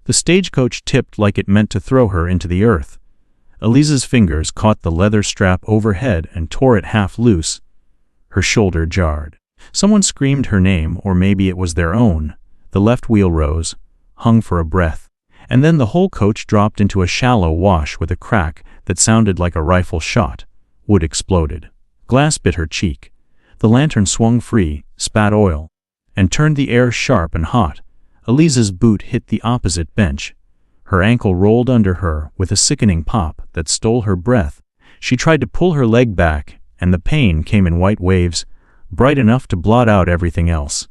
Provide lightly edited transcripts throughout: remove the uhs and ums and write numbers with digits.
The stagecoach tipped like it meant to throw her into the earth. Elisa's fingers caught the leather strap overhead and tore it half loose. Her shoulder jarred. Someone screamed her name, or maybe it was their own. The left wheel rose, hung for a breath, and then the whole coach dropped into a shallow wash with a crack that sounded like a rifle shot. Wood exploded. Glass bit her cheek. The lantern swung free, spat oil, and turned the air sharp and hot. Elisa's boot hit the opposite bench. Her ankle rolled under her with a sickening pop that stole her breath. She tried to pull her leg back, and the pain came in white waves, bright enough to blot out everything else.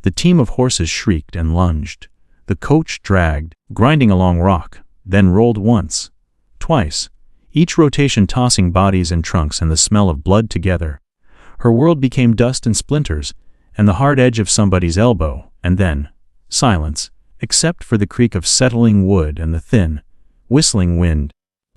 The team of horses shrieked and lunged. The coach dragged, grinding along rock, then rolled once, twice, each rotation tossing bodies and trunks and the smell of blood together. Her world became dust and splinters, and the hard edge of somebody's elbow, and then silence, except for the creak of settling wood and the thin, whistling wind.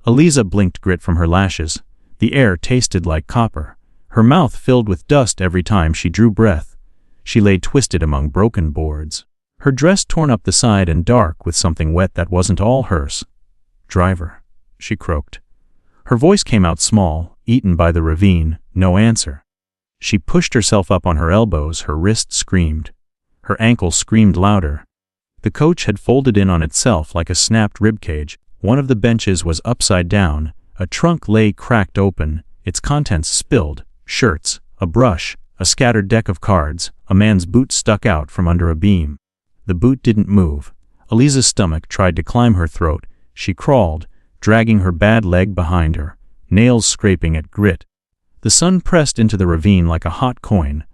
Elisa blinked grit from her lashes. The air tasted like copper. Her mouth filled with dust every time she drew breath. She lay twisted among broken boards. Her dress torn up the side and dark with something wet that wasn't all hers. "Driver," she croaked. Her voice came out small, eaten by the ravine. No answer. She pushed herself up on her elbows. Her wrist screamed. Her ankle screamed louder. The coach had folded in on itself like a snapped ribcage. One of the benches was upside down. A trunk lay cracked open, its contents spilled. Shirts, a brush, a scattered deck of cards. A man's boot stuck out from under a beam. The boot didn't move. Elisa's stomach tried to climb her throat. She crawled, dragging her bad leg behind her, nails scraping at grit. The sun pressed into the ravine like a hot coin.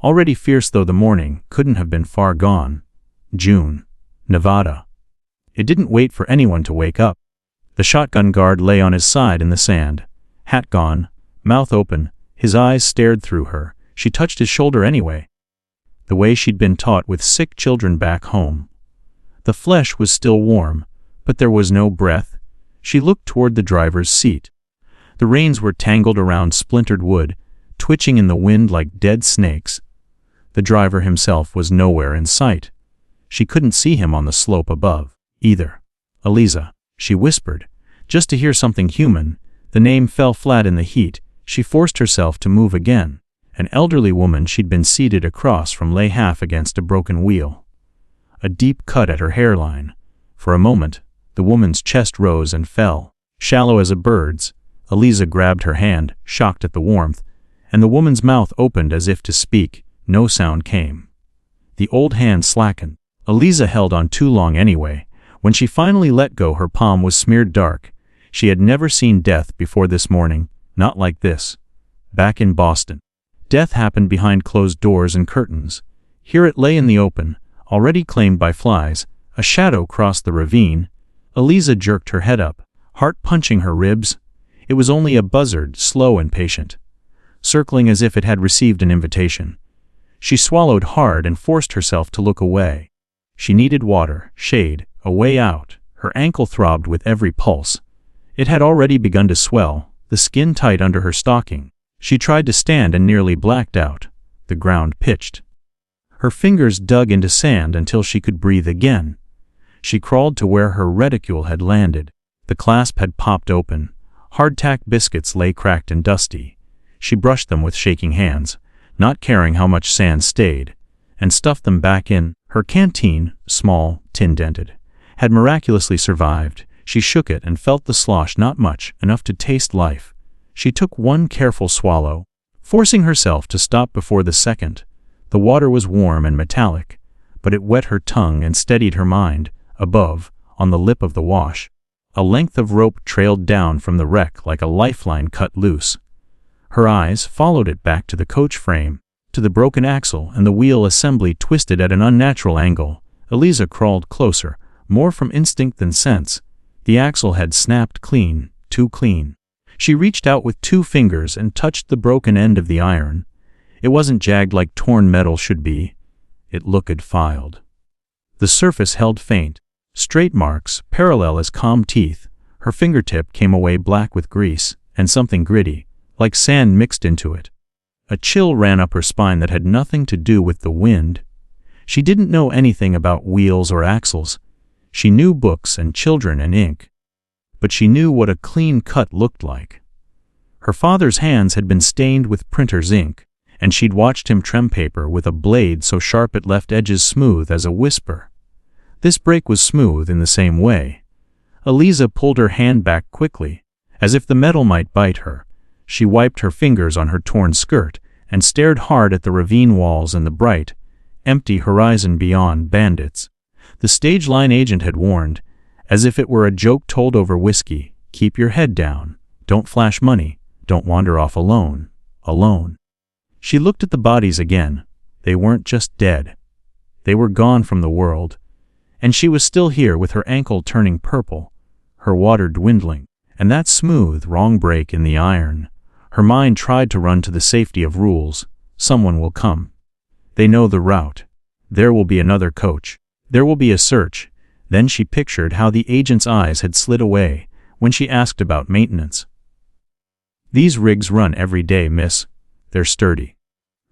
Already fierce though the morning, couldn't have been far gone. June, Nevada. It didn't wait for anyone to wake up. The shotgun guard lay on his side in the sand, hat gone, mouth open. His eyes stared through her. She touched his shoulder anyway, the way she'd been taught with sick children back home. The flesh was still warm, but there was no breath. She looked toward the driver's seat. The reins were tangled around splintered wood, twitching in the wind like dead snakes. The driver himself was nowhere in sight. She couldn't see him on the slope above, either. "Elisa," she whispered, just to hear something human. The name fell flat in the heat. She forced herself to move again. An elderly woman she'd been seated across from lay half against a broken wheel. A deep cut at her hairline. For a moment, the woman's chest rose and fell, shallow as a bird's. Elisa grabbed her hand, shocked at the warmth, and the woman's mouth opened as if to speak. No sound came. The old hand slackened. Elisa held on too long anyway. When she finally let go, her palm was smeared dark. She had never seen death before this morning, not like this. Back in Boston, death happened behind closed doors and curtains. Here it lay in the open, already claimed by flies. A shadow crossed the ravine. Elisa jerked her head up, heart punching her ribs. It was only a buzzard, slow and patient, circling as if it had received an invitation. She swallowed hard and forced herself to look away. She needed water, shade, a way out. Her ankle throbbed with every pulse. It had already begun to swell, the skin tight under her stocking. She tried to stand and nearly blacked out. The ground pitched. Her fingers dug into sand until she could breathe again. She crawled to where her reticule had landed. The clasp had popped open. Hardtack biscuits lay cracked and dusty. She brushed them with shaking hands, not caring how much sand stayed, and stuffed them back in. Her canteen, small, tin-dented, had miraculously survived. She shook it and felt the slosh, not much, enough to taste life. She took one careful swallow, forcing herself to stop before the second. The water was warm and metallic, but it wet her tongue and steadied her mind. Above, on the lip of the wash, a length of rope trailed down from the wreck like a lifeline cut loose. Her eyes followed it back to the coach frame, to the broken axle and the wheel assembly twisted at an unnatural angle. Elisa crawled closer, more from instinct than sense. The axle had snapped clean, too clean. She reached out with 2 fingers and touched the broken end of the iron. It wasn't jagged like torn metal should be. It looked filed. The surface held faint, straight marks, parallel as calm teeth. Her fingertip came away black with grease, and something gritty, like sand mixed into it. A chill ran up her spine that had nothing to do with the wind. She didn't know anything about wheels or axles. She knew books and children and ink. But she knew what a clean cut looked like. Her father's hands had been stained with printer's ink, and she'd watched him trim paper with a blade so sharp it left edges smooth as a whisper. This break was smooth in the same way. Eliza pulled her hand back quickly, as if the metal might bite her. She wiped her fingers on her torn skirt and stared hard at the ravine walls and the bright, empty horizon beyond. Bandits. The stage line agent had warned, as if it were a joke told over whiskey, keep your head down, don't flash money, don't wander off alone. Alone. She looked at the bodies again. They weren't just dead. They were gone from the world. And she was still here with her ankle turning purple, her water dwindling, and that smooth, wrong break in the iron. Her mind tried to run to the safety of rules. Someone will come. They know the route. There will be another coach. There will be a search. Then she pictured how the agent's eyes had slid away when she asked about maintenance. These rigs run every day, miss. They're sturdy.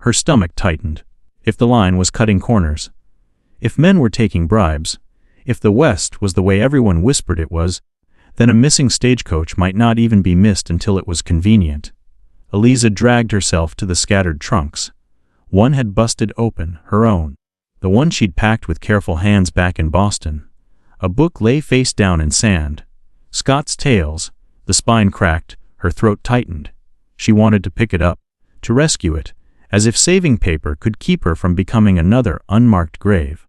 Her stomach tightened. If the line was cutting corners, if men were taking bribes, if the West was the way everyone whispered it was, then a missing stagecoach might not even be missed until it was convenient. Eliza dragged herself to the scattered trunks. One had busted open, her own. The one she'd packed with careful hands back in Boston. A book lay face down in sand. Scott's Tales. The spine cracked, her throat tightened. She wanted to pick it up, to rescue it, as if saving paper could keep her from becoming another unmarked grave.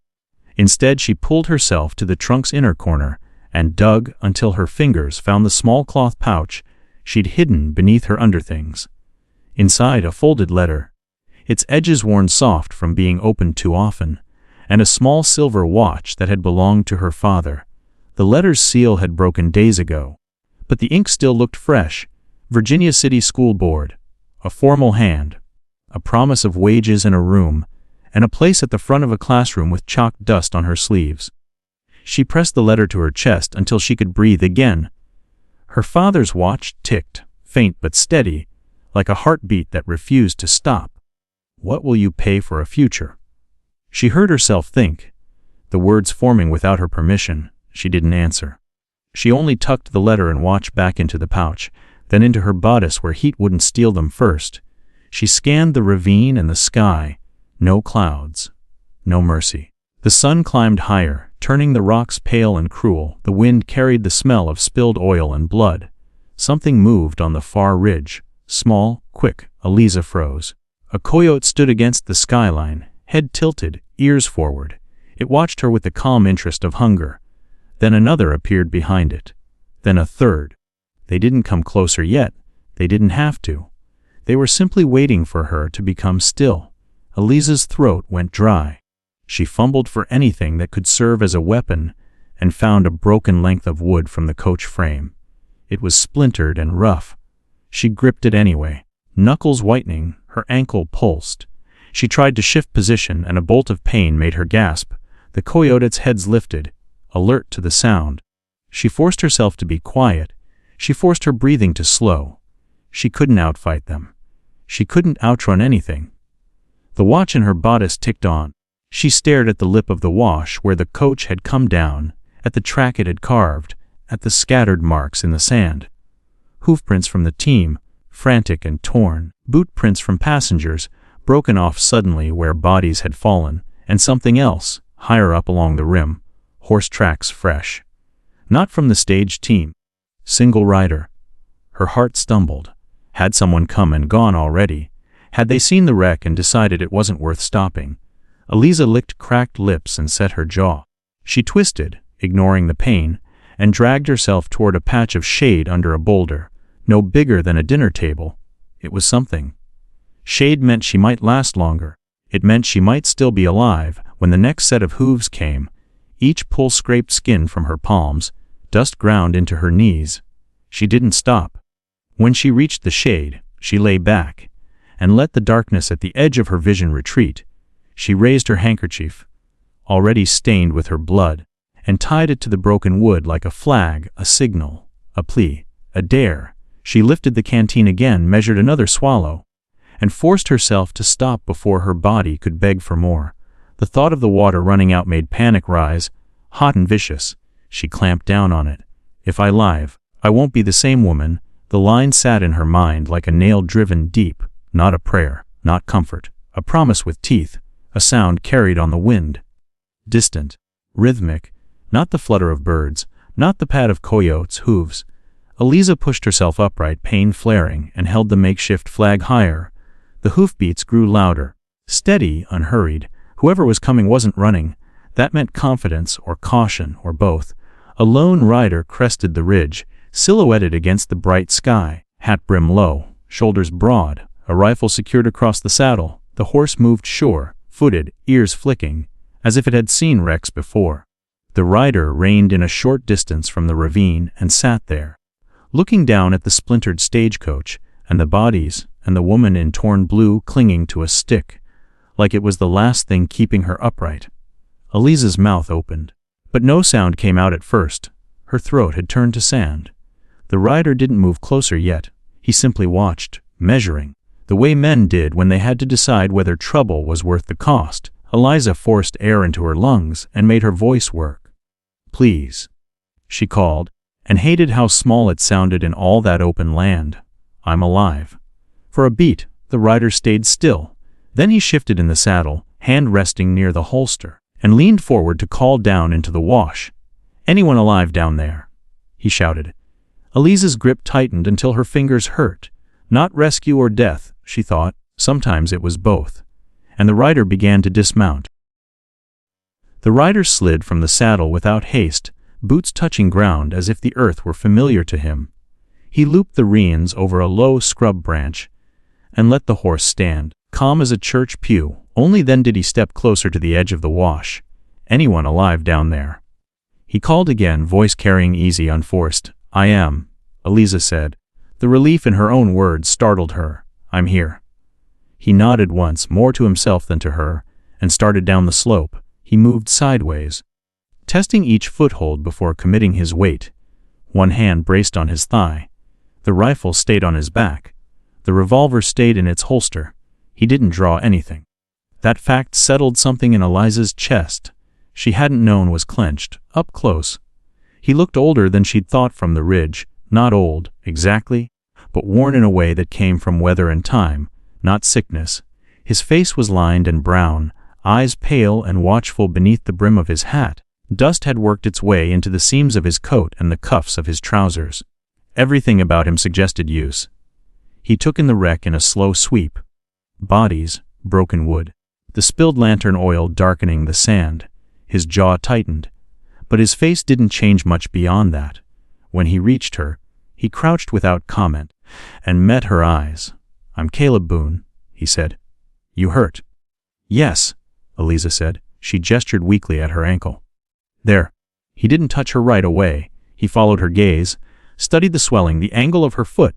Instead, she pulled herself to the trunk's inner corner and dug until her fingers found the small cloth pouch she'd hidden beneath her underthings. Inside, a folded letter, its edges worn soft from being opened too often, and a small silver watch that had belonged to her father. The letter's seal had broken days ago, but the ink still looked fresh. Virginia City School Board, a formal hand, a promise of wages and a room, and a place at the front of a classroom with chalk dust on her sleeves. She pressed the letter to her chest until she could breathe again. Her father's watch ticked, faint but steady, like a heartbeat that refused to stop. What will you pay for a future? She heard herself think, the words forming without her permission. She didn't answer. She only tucked the letter and watch back into the pouch, then into her bodice where heat wouldn't steal them first. She scanned the ravine and the sky. No clouds. No mercy. The sun climbed higher, turning the rocks pale and cruel. The wind carried the smell of spilled oil and blood. Something moved on the far ridge. Small, quick. Eliza froze. A coyote stood against the skyline, head tilted, ears forward. It watched her with the calm interest of hunger. Then another appeared behind it. Then a third. They didn't come closer yet. They didn't have to. They were simply waiting for her to become still. Eliza's throat went dry. She fumbled for anything that could serve as a weapon and found a broken length of wood from the coach frame. It was splintered and rough. She gripped it anyway. Knuckles whitening, her ankle pulsed. She tried to shift position and a bolt of pain made her gasp. The coyote's heads lifted, alert to the sound. She forced herself to be quiet. She forced her breathing to slow. She couldn't outfight them. She couldn't outrun anything. The watch in her bodice ticked on. She stared at the lip of the wash where the coach had come down, at the track it had carved, at the scattered marks in the sand. Hoofprints from the team, frantic and torn, boot prints from passengers, broken off suddenly where bodies had fallen, and something else, higher up along the rim, horse tracks fresh. Not from the stage team. Single rider. Her heart stumbled. Had someone come and gone already? Had they seen the wreck and decided it wasn't worth stopping? Eliza licked cracked lips and set her jaw. She twisted, ignoring the pain, and dragged herself toward a patch of shade under a boulder, no bigger than a dinner table. It was something. Shade meant she might last longer. It meant she might still be alive when the next set of hooves came. Each pull scraped skin from her palms, dust ground into her knees. She didn't stop. When she reached the shade, she lay back and let the darkness at the edge of her vision retreat. She raised her handkerchief, already stained with her blood, and tied it to the broken wood like a flag, a signal, a plea, a dare. She lifted the canteen again, measured another swallow, and forced herself to stop before her body could beg for more. The thought of the water running out made panic rise. hot and vicious. She clamped down on it. If I live, I won't be the same woman. The line sat in her mind like a nail driven deep, not a prayer, not comfort, a promise with teeth, a sound carried on the wind. Distant, rhythmic, not the flutter of birds, not the pad of coyotes' hooves. Eliza pushed herself upright, pain flaring, and held the makeshift flag higher. The hoofbeats grew louder, steady, unhurried. Whoever was coming wasn't running. That meant confidence or caution or both. A lone rider crested the ridge, silhouetted against the bright sky, hat brim low, shoulders broad, a rifle secured across the saddle. The horse moved sure-footed, ears flicking, as if it had seen wrecks before. The rider reined in a short distance from the ravine and sat there, looking down at the splintered stagecoach, and the bodies, and the woman in torn blue clinging to a stick, like it was the last thing keeping her upright. Eliza's mouth opened, but no sound came out at first. Her throat had turned to sand. The rider didn't move closer yet. He simply watched, measuring, the way men did when they had to decide whether trouble was worth the cost. Eliza forced air into her lungs and made her voice work. "Please," she called, and hated how small it sounded in all that open land. "I'm alive." For a beat, the rider stayed still. Then he shifted in the saddle, hand resting near the holster, and leaned forward to call down into the wash. "Anyone alive down there?" he shouted. Eliza's grip tightened until her fingers hurt. Not rescue or death, she thought. Sometimes it was both. And the rider began to dismount. The rider slid from the saddle without haste, boots touching ground as if the earth were familiar to him. He looped the reins over a low scrub branch and let the horse stand, calm as a church pew. Only then did he step closer to the edge of the wash. "Anyone alive down there?" He called again, voice carrying easy, unforced. "I am," Eliza said. The relief in her own words startled her. "I'm here." He nodded once, more to himself than to her, and started down the slope. He moved sideways, testing each foothold before committing his weight. One hand braced on his thigh. The rifle stayed on his back. The revolver stayed in its holster. He didn't draw anything. That fact settled something in Eliza's chest she hadn't known was clenched, up close. He looked older than she'd thought from the ridge, not old, exactly, but worn in a way that came from weather and time, not sickness. His face was lined and brown, eyes pale and watchful beneath the brim of his hat. Dust had worked its way into the seams of his coat and the cuffs of his trousers. Everything about him suggested use. He took in the wreck in a slow sweep. Bodies, broken wood, the spilled lantern oil darkening the sand. His jaw tightened, but his face didn't change much beyond that. When he reached her, he crouched without comment and met her eyes. "I'm Caleb Boone," he said. "You hurt?" "Yes," Eliza said. She gestured weakly at her ankle. "There." He didn't touch her right away. He followed her gaze, studied the swelling, the angle of her foot.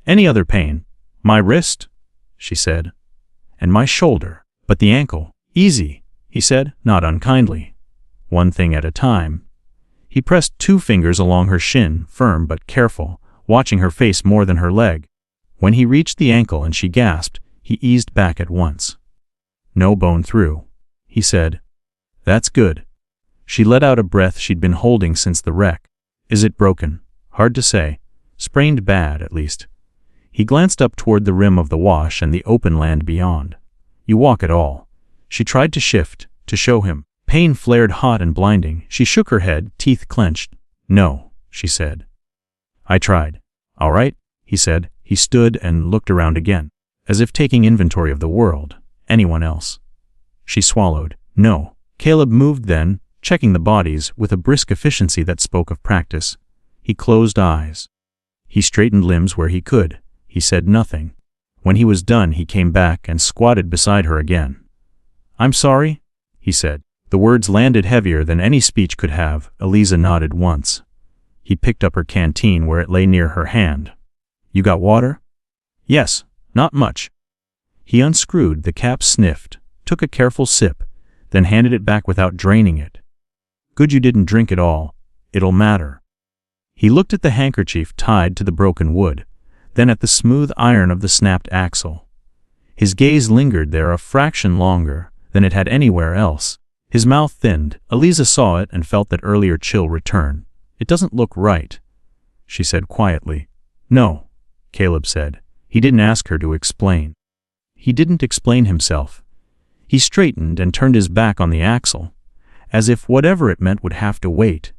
"Any other pain?" "My wrist," she said, "and my shoulder. But the ankle." "Easy," he said, not unkindly. "One thing at a time." He pressed 2 fingers along her shin, firm but careful, watching her face more than her leg. When he reached the ankle and she gasped, he eased back at once. "No bone through," he said. "That's good." She let out a breath she'd been holding since the wreck. "Is it broken?" "Hard to say. Sprained bad, at least." He glanced up toward the rim of the wash and the open land beyond. "You walk at all?" She tried to shift, to show him. Pain flared hot and blinding. She shook her head, teeth clenched. "No," she said. "I tried." "All right," he said. He stood and looked around again, as if taking inventory of the world. "Anyone else?" She swallowed. "No." Caleb moved then, checking the bodies with a brisk efficiency that spoke of practice. He closed eyes. He straightened limbs where he could. He said nothing. When he was done, he came back and squatted beside her again. "I'm sorry," he said. The words landed heavier than any speech could have. Eliza nodded once. He picked up her canteen where it lay near her hand. "You got water?" "Yes, not much." He unscrewed the cap, sniffed, took a careful sip, then handed it back without draining it. "Good you didn't drink it all. It'll matter." He looked at the handkerchief tied to the broken wood, then at the smooth iron of the snapped axle. His gaze lingered there a fraction longer than it had anywhere else. His mouth thinned. Eliza saw it and felt that earlier chill return. "It doesn't look right," she said quietly. "No," Caleb said. He didn't ask her to explain. He didn't explain himself. He straightened and turned his back on the axle, as if whatever it meant would have to wait.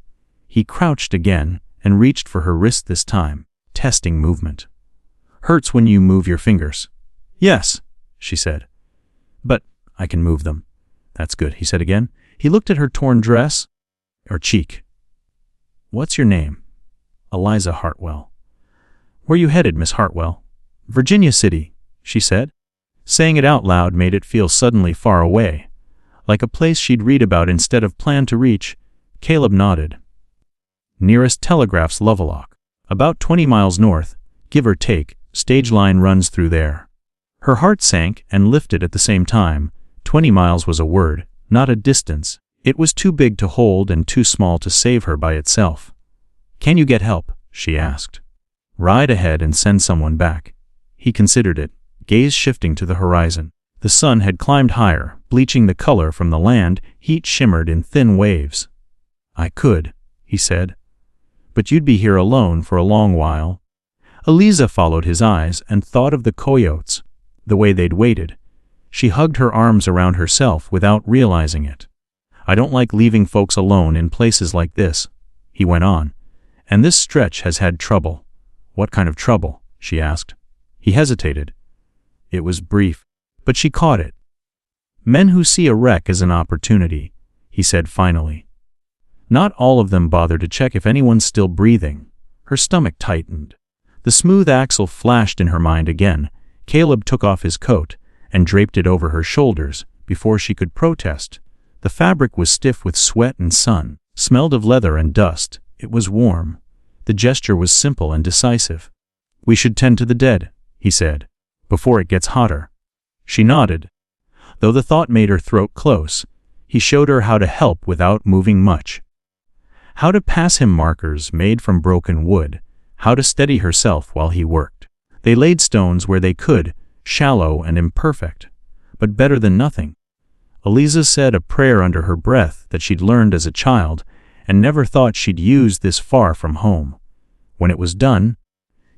He crouched again and reached for her wrist this time, testing movement. "Hurts when you move your fingers." "Yes," she said. "But I can move them." "That's good," he said again. He looked at her torn dress, or cheek. "What's your name?" "Eliza Hartwell." "Where you headed, Miss Hartwell?" "Virginia City," she said. Saying it out loud made it feel suddenly far away, like a place she'd read about instead of plan to reach. Caleb nodded. "Nearest telegraph's Lovelock. About 20 miles north, give or take, stage line runs through there." Her heart sank and lifted at the same time. 20 miles was a word, not a distance. It was too big to hold and too small to save her by itself. "Can you get help?" she asked. "Ride ahead and send someone back." He considered it, gaze shifting to the horizon. The sun had climbed higher, bleaching the color from the land. Heat shimmered in thin waves. "I could," he said. "But you'd be here alone for a long while." Eliza followed his eyes and thought of the coyotes, the way they'd waited. She hugged her arms around herself without realizing it. "I don't like leaving folks alone in places like this," he went on. "And this stretch has had trouble." "What kind of trouble?" she asked. He hesitated. It was brief, but she caught it. "Men who see a wreck as an opportunity," he said finally. "Not all of them bother to check if anyone's still breathing." Her stomach tightened. The smooth axle flashed in her mind again. Caleb took off his coat and draped it over her shoulders before she could protest. The fabric was stiff with sweat and sun, smelled of leather and dust. It was warm. The gesture was simple and decisive. "We should tend to the dead," he said, "before it gets hotter." She nodded. Though the thought made her throat close, he showed her how to help without moving much. How to pass him markers made from broken wood, how to steady herself while he worked. They laid stones where they could, shallow and imperfect, but better than nothing. Eliza said a prayer under her breath that she'd learned as a child and never thought she'd use this far from home. When it was done,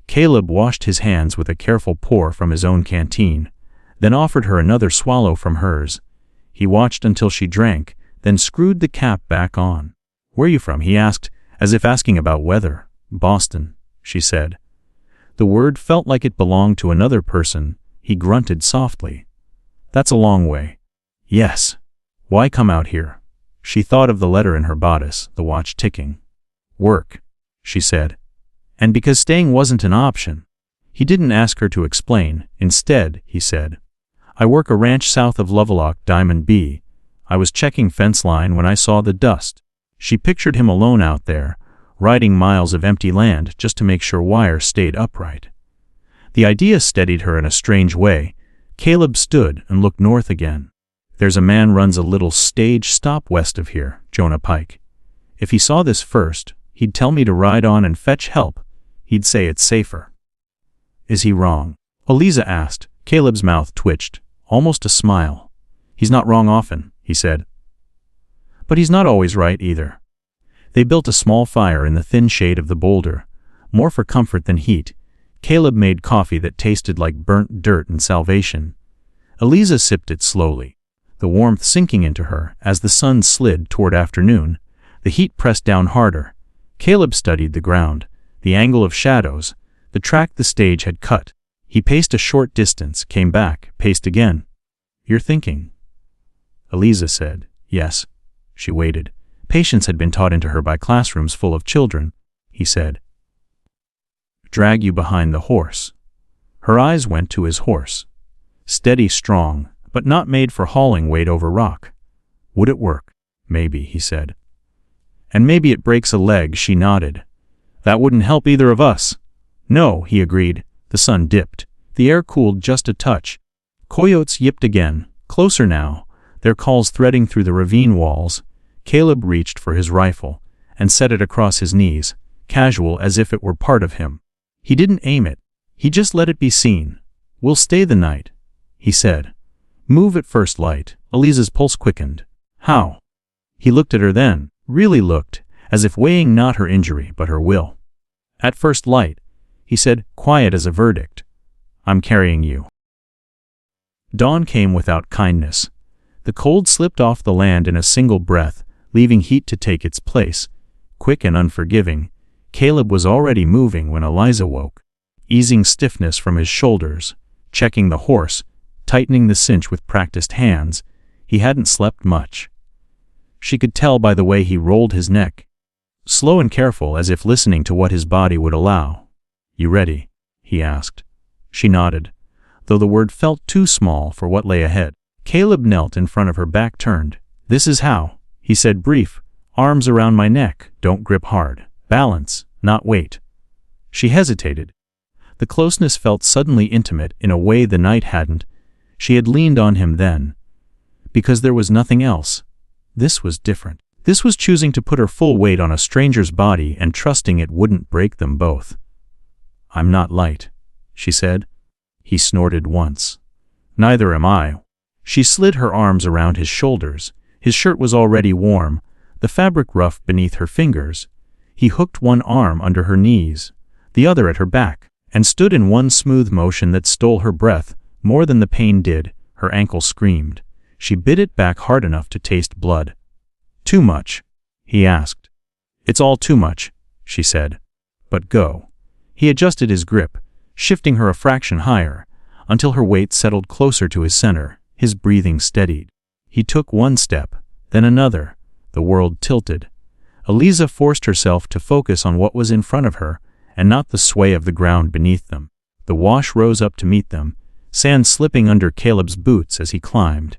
Caleb washed his hands with a careful pour from his own canteen, then offered her another swallow from hers. He watched until she drank, then screwed the cap back on. "Where you from?" he asked, as if asking about weather. "Boston," she said. The word felt like it belonged to another person. He grunted softly. "That's a long way." "Yes. Why come out here?" She thought of the letter in her bodice, the watch ticking. "Work," she said. And because staying wasn't an option, he didn't ask her to explain. Instead, he said, "I work a ranch south of Lovelock, Diamond B. I was checking fence line when I saw the dust." She pictured him alone out there, riding miles of empty land just to make sure wires stayed upright. The idea steadied her in a strange way. Caleb stood and looked north again. "There's a man runs a little stage stop west of here, Jonah Pike. If he saw this first, he'd tell me to ride on and fetch help. He'd say it's safer." "Is he wrong?" Eliza asked. Caleb's mouth twitched, almost a smile. "He's not wrong often," he said. "But he's not always right either." They built a small fire in the thin shade of the boulder, more for comfort than heat. Caleb made coffee that tasted like burnt dirt and salvation. Eliza sipped it slowly, the warmth sinking into her as the sun slid toward afternoon. The heat pressed down harder. Caleb studied the ground, the angle of shadows, the track the stage had cut. He paced a short distance, came back, paced again. "You're thinking?" Eliza said, "Yes." She waited. Patience had been taught into her by classrooms full of children. He said, "Drag you behind the horse." Her eyes went to his horse. Steady, strong, but not made for hauling weight over rock. "Would it work?" "Maybe," he said. "And maybe it breaks a leg," she nodded. "That wouldn't help either of us." "No," he agreed. The sun dipped. The air cooled just a touch. Coyotes yipped again, closer now, their calls threading through the ravine walls. Caleb reached for his rifle and set it across his knees, casual as if it were part of him. He didn't aim it. He just let it be seen. "We'll stay the night," he said. "Move at first light." Eliza's pulse quickened. "How?" He looked at her then, really looked, as if weighing not her injury but her will. "At first light," he said, quiet as a verdict, "I'm carrying you." Dawn came without kindness. The cold slipped off the land in a single breath, leaving heat to take its place. Quick and unforgiving, Caleb was already moving when Eliza woke, easing stiffness from his shoulders, checking the horse, tightening the cinch with practiced hands. He hadn't slept much. She could tell by the way he rolled his neck, slow and careful, as if listening to what his body would allow. "You ready?" he asked. She nodded, though the word felt too small for what lay ahead. Caleb knelt in front of her, back turned. "This is how," he said, brief. "Arms around my neck, don't grip hard. Balance, not weight." She hesitated. The closeness felt suddenly intimate in a way the night hadn't. She had leaned on him then, because there was nothing else. This was different. This was choosing to put her full weight on a stranger's body and trusting it wouldn't break them both. "I'm not light," she said. He snorted once. "Neither am I." She slid her arms around his shoulders. His shirt was already warm, the fabric rough beneath her fingers. He hooked one arm under her knees, the other at her back, and stood in one smooth motion that stole her breath more than the pain did. Her ankle screamed. She bit it back hard enough to taste blood. "Too much?" he asked. "It's all too much," she said. "But go." He adjusted his grip, shifting her a fraction higher, until her weight settled closer to his center. His breathing steadied. He took one step, then another. The world tilted. Eliza forced herself to focus on what was in front of her, and not the sway of the ground beneath them. The wash rose up to meet them, sand slipping under Caleb's boots as he climbed.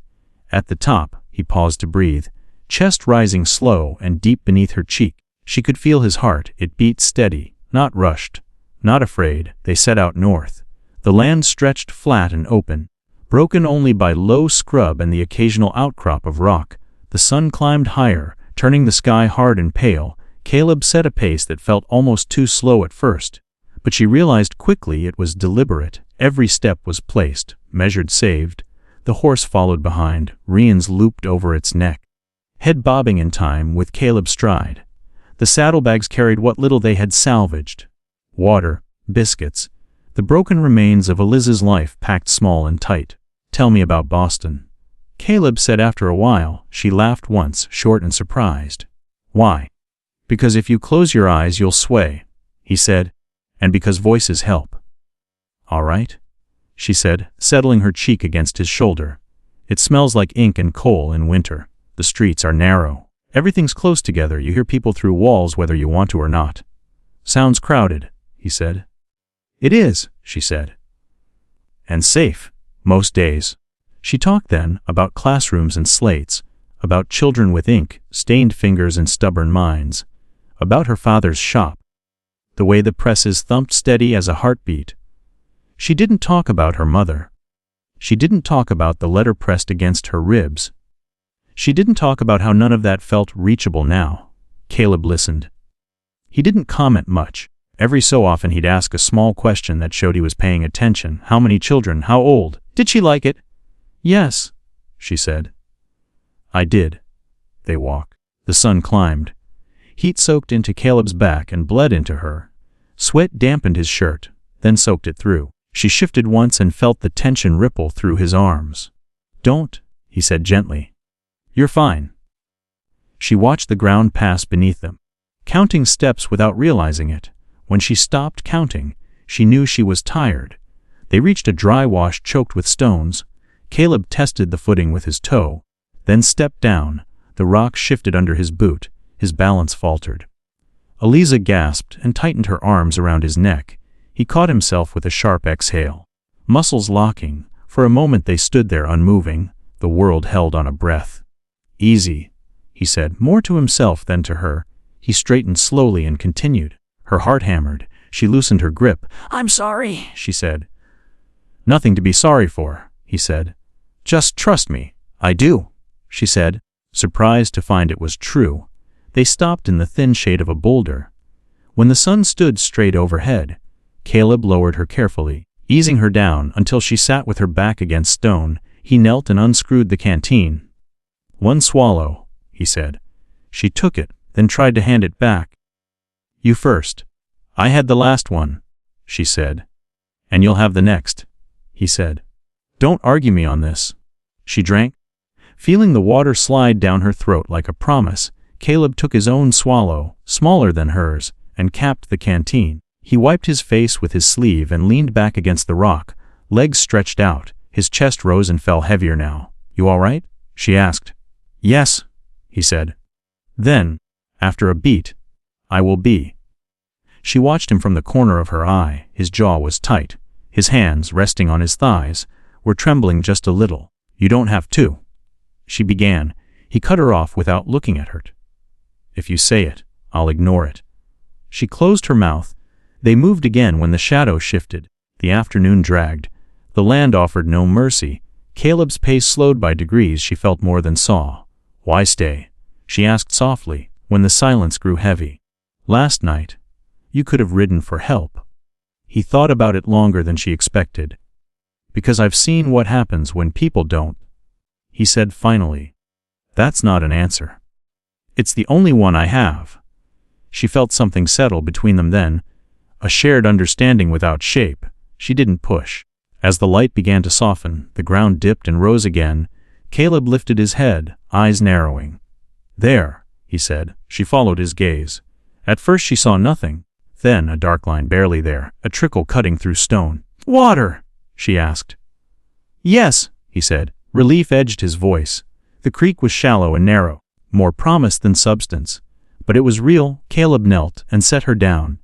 At the top, he paused to breathe, chest rising slow and deep beneath her cheek. She could feel his heart. It beat steady, not rushed, not afraid. They set out north. The land stretched flat and open, broken only by low scrub and the occasional outcrop of rock. The sun climbed higher, turning the sky hard and pale. Caleb set a pace that felt almost too slow at first, but she realized quickly it was deliberate. Every step was placed, measured, saved. The horse followed behind, reins looped over its neck, head bobbing in time with Caleb's stride. The saddlebags carried what little they had salvaged: water, biscuits, the broken remains of Eliza's life packed small and tight. "Tell me about Boston," Caleb said after a while. She laughed once, short and surprised. "Why?" "Because if you close your eyes you'll sway," he said, "and because voices help." "All right," she said, settling her cheek against his shoulder. "It smells like ink and coal in winter. The streets are narrow. Everything's close together. You hear people through walls whether you want to or not." "Sounds crowded," he said. "It is," she said. "And safe, most days." She talked then about classrooms and slates, about children with ink, stained fingers and stubborn minds, about her father's shop, the way the presses thumped steady as a heartbeat. She didn't talk about her mother. She didn't talk about the letter pressed against her ribs. She didn't talk about how none of that felt reachable now. Caleb listened. He didn't comment much. Every so often he'd ask a small question that showed he was paying attention. "How many children? How old? Did she like it?" "Yes," she said. "I did." They walked. The sun climbed. Heat soaked into Caleb's back and bled into her. Sweat dampened his shirt, then soaked it through. She shifted once and felt the tension ripple through his arms. "Don't," he said gently. "You're fine." She watched the ground pass beneath them, counting steps without realizing it. When she stopped counting, she knew she was tired. They reached a dry wash choked with stones. Caleb tested the footing with his toe, then stepped down. The rock shifted under his boot. His balance faltered. Eliza gasped and tightened her arms around his neck. He caught himself with a sharp exhale. Muscles locking, for a moment they stood there unmoving. The world held on a breath. "Easy," he said, more to himself than to her. He straightened slowly and continued. Her heart hammered. She loosened her grip. "I'm sorry," she said. "Nothing to be sorry for," he said. "Just trust me." "I do," she said, surprised to find it was true. They stopped in the thin shade of a boulder. When the sun stood straight overhead, Caleb lowered her carefully, easing her down until she sat with her back against stone. He knelt and unscrewed the canteen. "One swallow," he said. She took it, then tried to hand it back. "You first." "I had the last one," she said. "And you'll have the next," he said. "Don't argue me on this." She drank. Feeling the water slide down her throat like a promise, Caleb took his own swallow, smaller than hers, and capped the canteen. He wiped his face with his sleeve and leaned back against the rock, legs stretched out. His chest rose and fell heavier now. "You all right?" she asked. "Yes," he said. Then, after a beat, "I will be." She watched him from the corner of her eye. His jaw was tight. His hands, resting on his thighs, were trembling just a little. "You don't have to," she began. He cut her off without looking at her. "If you say it, I'll ignore it." She closed her mouth. They moved again when the shadow shifted. The afternoon dragged. The land offered no mercy. Caleb's pace slowed by degrees. She felt more than saw. "Why stay?" she asked softly, when the silence grew heavy. "Last night, you could have ridden for help." He thought about it longer than she expected. "Because I've seen what happens when people don't," he said finally. "That's not an answer. It's the only one I have." She felt something settle between them then, a shared understanding without shape. She didn't push. As the light began to soften, the ground dipped and rose again. Caleb lifted his head, eyes narrowing. "There," he said. She followed his gaze. At first she saw nothing. Then a dark line barely there, a trickle cutting through stone. "Water?" she asked. "Yes," he said. Relief edged his voice. The creek was shallow and narrow, more promise than substance. But it was real. Caleb knelt and set her down,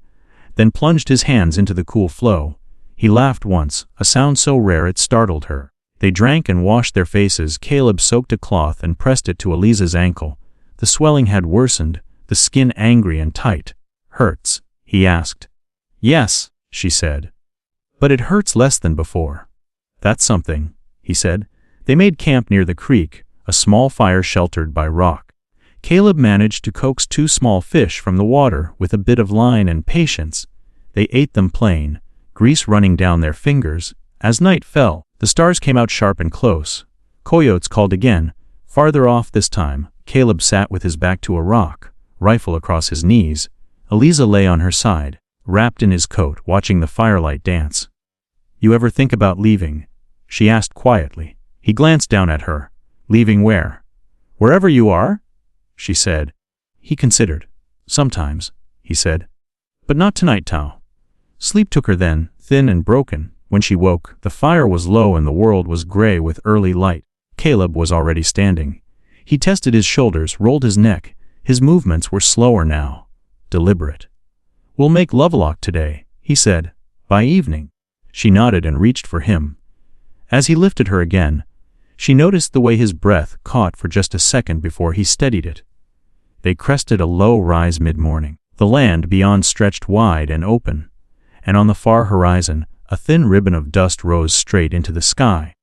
then plunged his hands into the cool flow. He laughed once, a sound so rare it startled her. They drank and washed their faces. Caleb soaked a cloth and pressed it to Eliza's ankle. The swelling had worsened, the skin angry and tight. "Hurts?" he asked. "Yes," she said. "But it hurts less than before." "That's something," he said. They made camp near the creek, a small fire sheltered by rock. Caleb managed to coax 2 small fish from the water with a bit of line and patience. They ate them plain, grease running down their fingers. As night fell, the stars came out sharp and close. Coyotes called again, farther off this time. Caleb sat with his back to a rock, rifle across his knees. Eliza lay on her side, wrapped in his coat, watching the firelight dance. "You ever think about leaving?" she asked quietly. He glanced down at her. "Leaving where?" "Wherever you are," she said. He considered. "Sometimes," he said. "But not tonight, Tao." Sleep took her then, thin and broken. When she woke, the fire was low and the world was gray with early light. Caleb was already standing. He tested his shoulders, rolled his neck. His movements were slower now, deliberate. "We'll make Lovelock today," he said. "By evening." She nodded and reached for him. As he lifted her again, she noticed the way his breath caught for just a second before he steadied it. They crested a low rise mid-morning. The land beyond stretched wide and open, and on the far horizon, a thin ribbon of dust rose straight into the sky.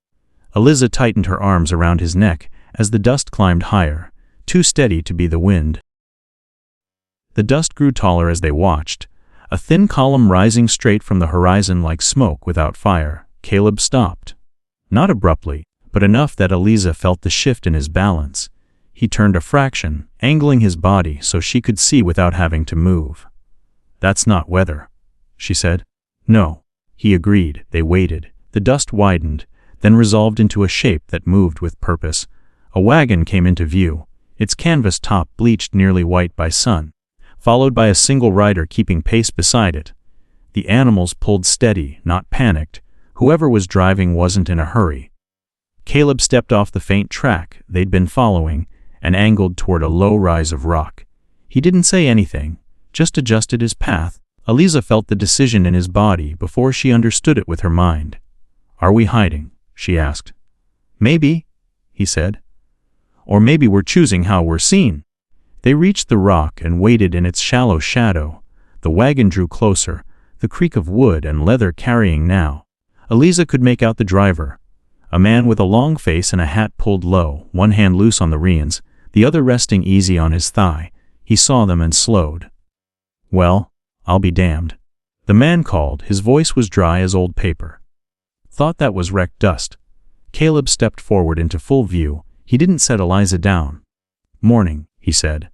Eliza tightened her arms around his neck as the dust climbed higher, too steady to be the wind. The dust grew taller as they watched, a thin column rising straight from the horizon like smoke without fire. Caleb stopped. Not abruptly, but enough that Eliza felt the shift in his balance. He turned a fraction, angling his body so she could see without having to move. "That's not weather," she said. "No," he agreed. They waited. The dust widened, then resolved into a shape that moved with purpose. A wagon came into view, its canvas top bleached nearly white by sun, followed by a single rider keeping pace beside it. The animals pulled steady, not panicked. Whoever was driving wasn't in a hurry. Caleb stepped off the faint track they'd been following and angled toward a low rise of rock. He didn't say anything, just adjusted his path. Eliza felt the decision in his body before she understood it with her mind. "Are we hiding?" she asked. "Maybe," he said. "Or maybe we're choosing how we're seen." They reached the rock and waited in its shallow shadow. The wagon drew closer, the creak of wood and leather carrying now. Eliza could make out the driver, a man with a long face and a hat pulled low, one hand loose on the reins, the other resting easy on his thigh. He saw them and slowed. "Well, I'll be damned," the man called. His voice was dry as old paper. "Thought that was wrecked dust." Caleb stepped forward into full view. He didn't set Eliza down. "Morning," he said.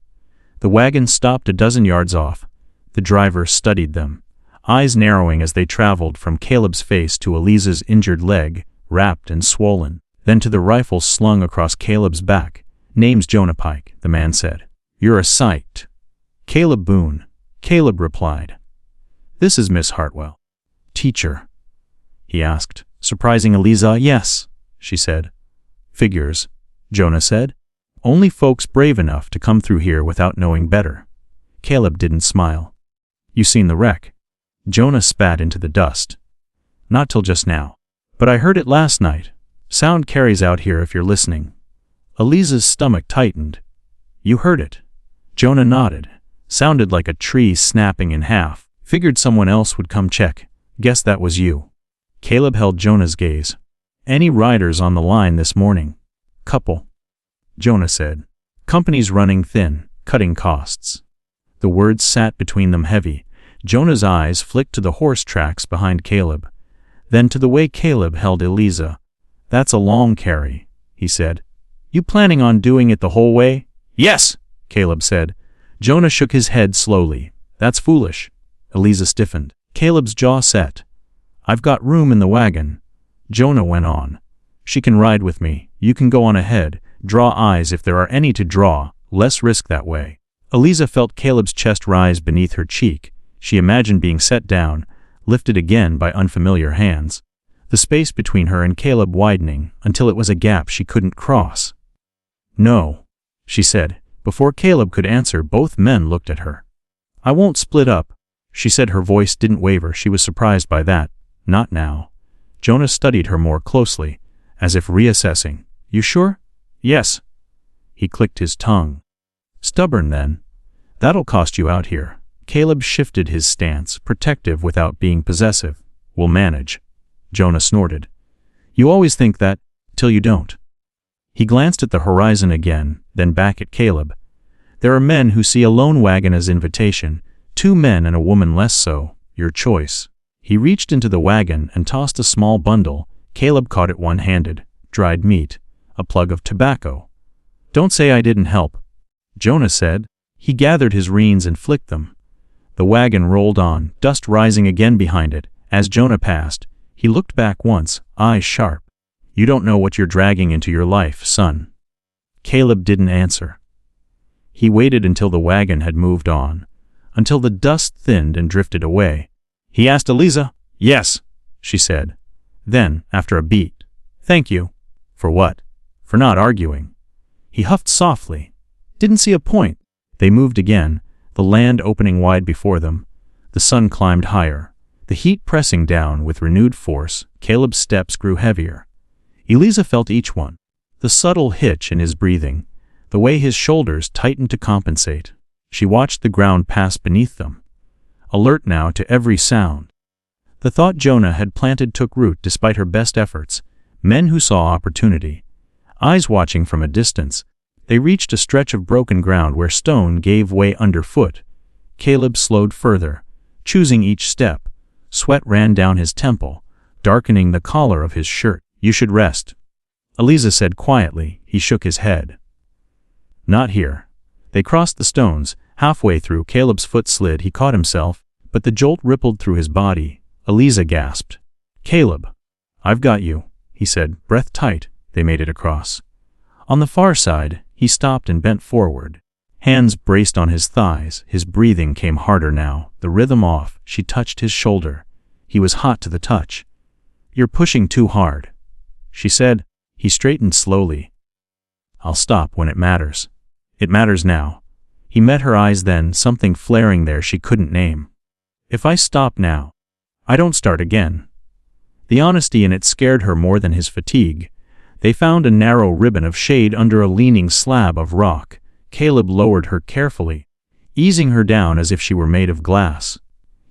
The wagon stopped a dozen yards off. The driver studied them, eyes narrowing as they traveled from Caleb's face to Eliza's injured leg, wrapped and swollen, then to the rifle slung across Caleb's back. "Name's Jonah Pike," the man said. "You're a sight." "Caleb Boone," Caleb replied. "This is Miss Hartwell." "Teacher?" he asked, surprising Eliza. "Yes," she said. "Figures," Jonah said. "Only folks brave enough to come through here without knowing better." Caleb didn't smile. "You seen the wreck?" Jonah spat into the dust. "Not till just now. But I heard it last night. Sound carries out here if you're listening." Eliza's stomach tightened. "You heard it?" Jonah nodded. "Sounded like a tree snapping in half. Figured someone else would come check. Guess that was you." Caleb held Jonah's gaze. "Any riders on the line this morning?" "Couple," Jonah said. "Company's running thin, cutting costs." The words sat between them heavy. Jonah's eyes flicked to the horse tracks behind Caleb, then to the way Caleb held Eliza. "That's a long carry," he said. "You planning on doing it the whole way?" "Yes," Caleb said. Jonah shook his head slowly. "That's foolish." Eliza stiffened. Caleb's jaw set. "I've got room in the wagon," Jonah went on. "She can ride with me. You can go on ahead. Draw eyes if there are any to draw. Less risk that way." Eliza felt Caleb's chest rise beneath her cheek. She imagined being set down, lifted again by unfamiliar hands. The space between her and Caleb widening until it was a gap she couldn't cross. "No," she said. Before Caleb could answer, both men looked at her. "I won't split up," she said. Her voice didn't waver. She was surprised by that. "Not now." Jonah studied her more closely, as if reassessing. "You sure?" "Yes." He clicked his tongue. "Stubborn, then. That'll cost you out here." Caleb shifted his stance, protective without being possessive. "We'll manage." Jonah snorted. "You always think that, till you don't." He glanced at the horizon again, then back at Caleb. "There are men who see a lone wagon as invitation, 2 men and a woman less so. Your choice." He reached into the wagon and tossed a small bundle. Caleb caught it one-handed. Dried meat. A plug of tobacco. "Don't say I didn't help," Jonah said. He gathered his reins and flicked them. The wagon rolled on, dust rising again behind it. As Jonah passed, he looked back once, eyes sharp. "You don't know what you're dragging into your life, son." Caleb didn't answer. He waited until the wagon had moved on, until the dust thinned and drifted away. He asked Eliza. "Yes," she said. Then, after a beat, "Thank you." "For what?" "For not arguing." He huffed softly. Didn't see a point. They moved again, the land opening wide before them. The sun climbed higher, the heat pressing down with renewed force. Caleb's steps grew heavier. Eliza felt each one. The subtle hitch in his breathing, the way his shoulders tightened to compensate. She watched the ground pass beneath them, alert now to every sound. The thought Jonah had planted took root despite her best efforts. Men who saw opportunity, eyes watching from a distance. They reached a stretch of broken ground where stone gave way underfoot. Caleb slowed further, choosing each step. Sweat ran down his temple, darkening the collar of his shirt. "You should rest," Eliza said quietly. He shook his head. "Not here." They crossed the stones. Halfway through, Caleb's foot slid. He caught himself, but the jolt rippled through his body. Eliza gasped. "Caleb." "I've got you," he said, breath tight. They made it across. On the far side, he stopped and bent forward. Hands braced on his thighs. His breathing came harder now, the rhythm off. She touched his shoulder. He was hot to the touch. "You're pushing too hard," she said. He straightened slowly. "I'll stop when it matters." "It matters now." He met her eyes then, something flaring there she couldn't name. "If I stop now, I don't start again." The honesty in it scared her more than his fatigue. They found a narrow ribbon of shade under a leaning slab of rock. Caleb lowered her carefully, easing her down as if she were made of glass.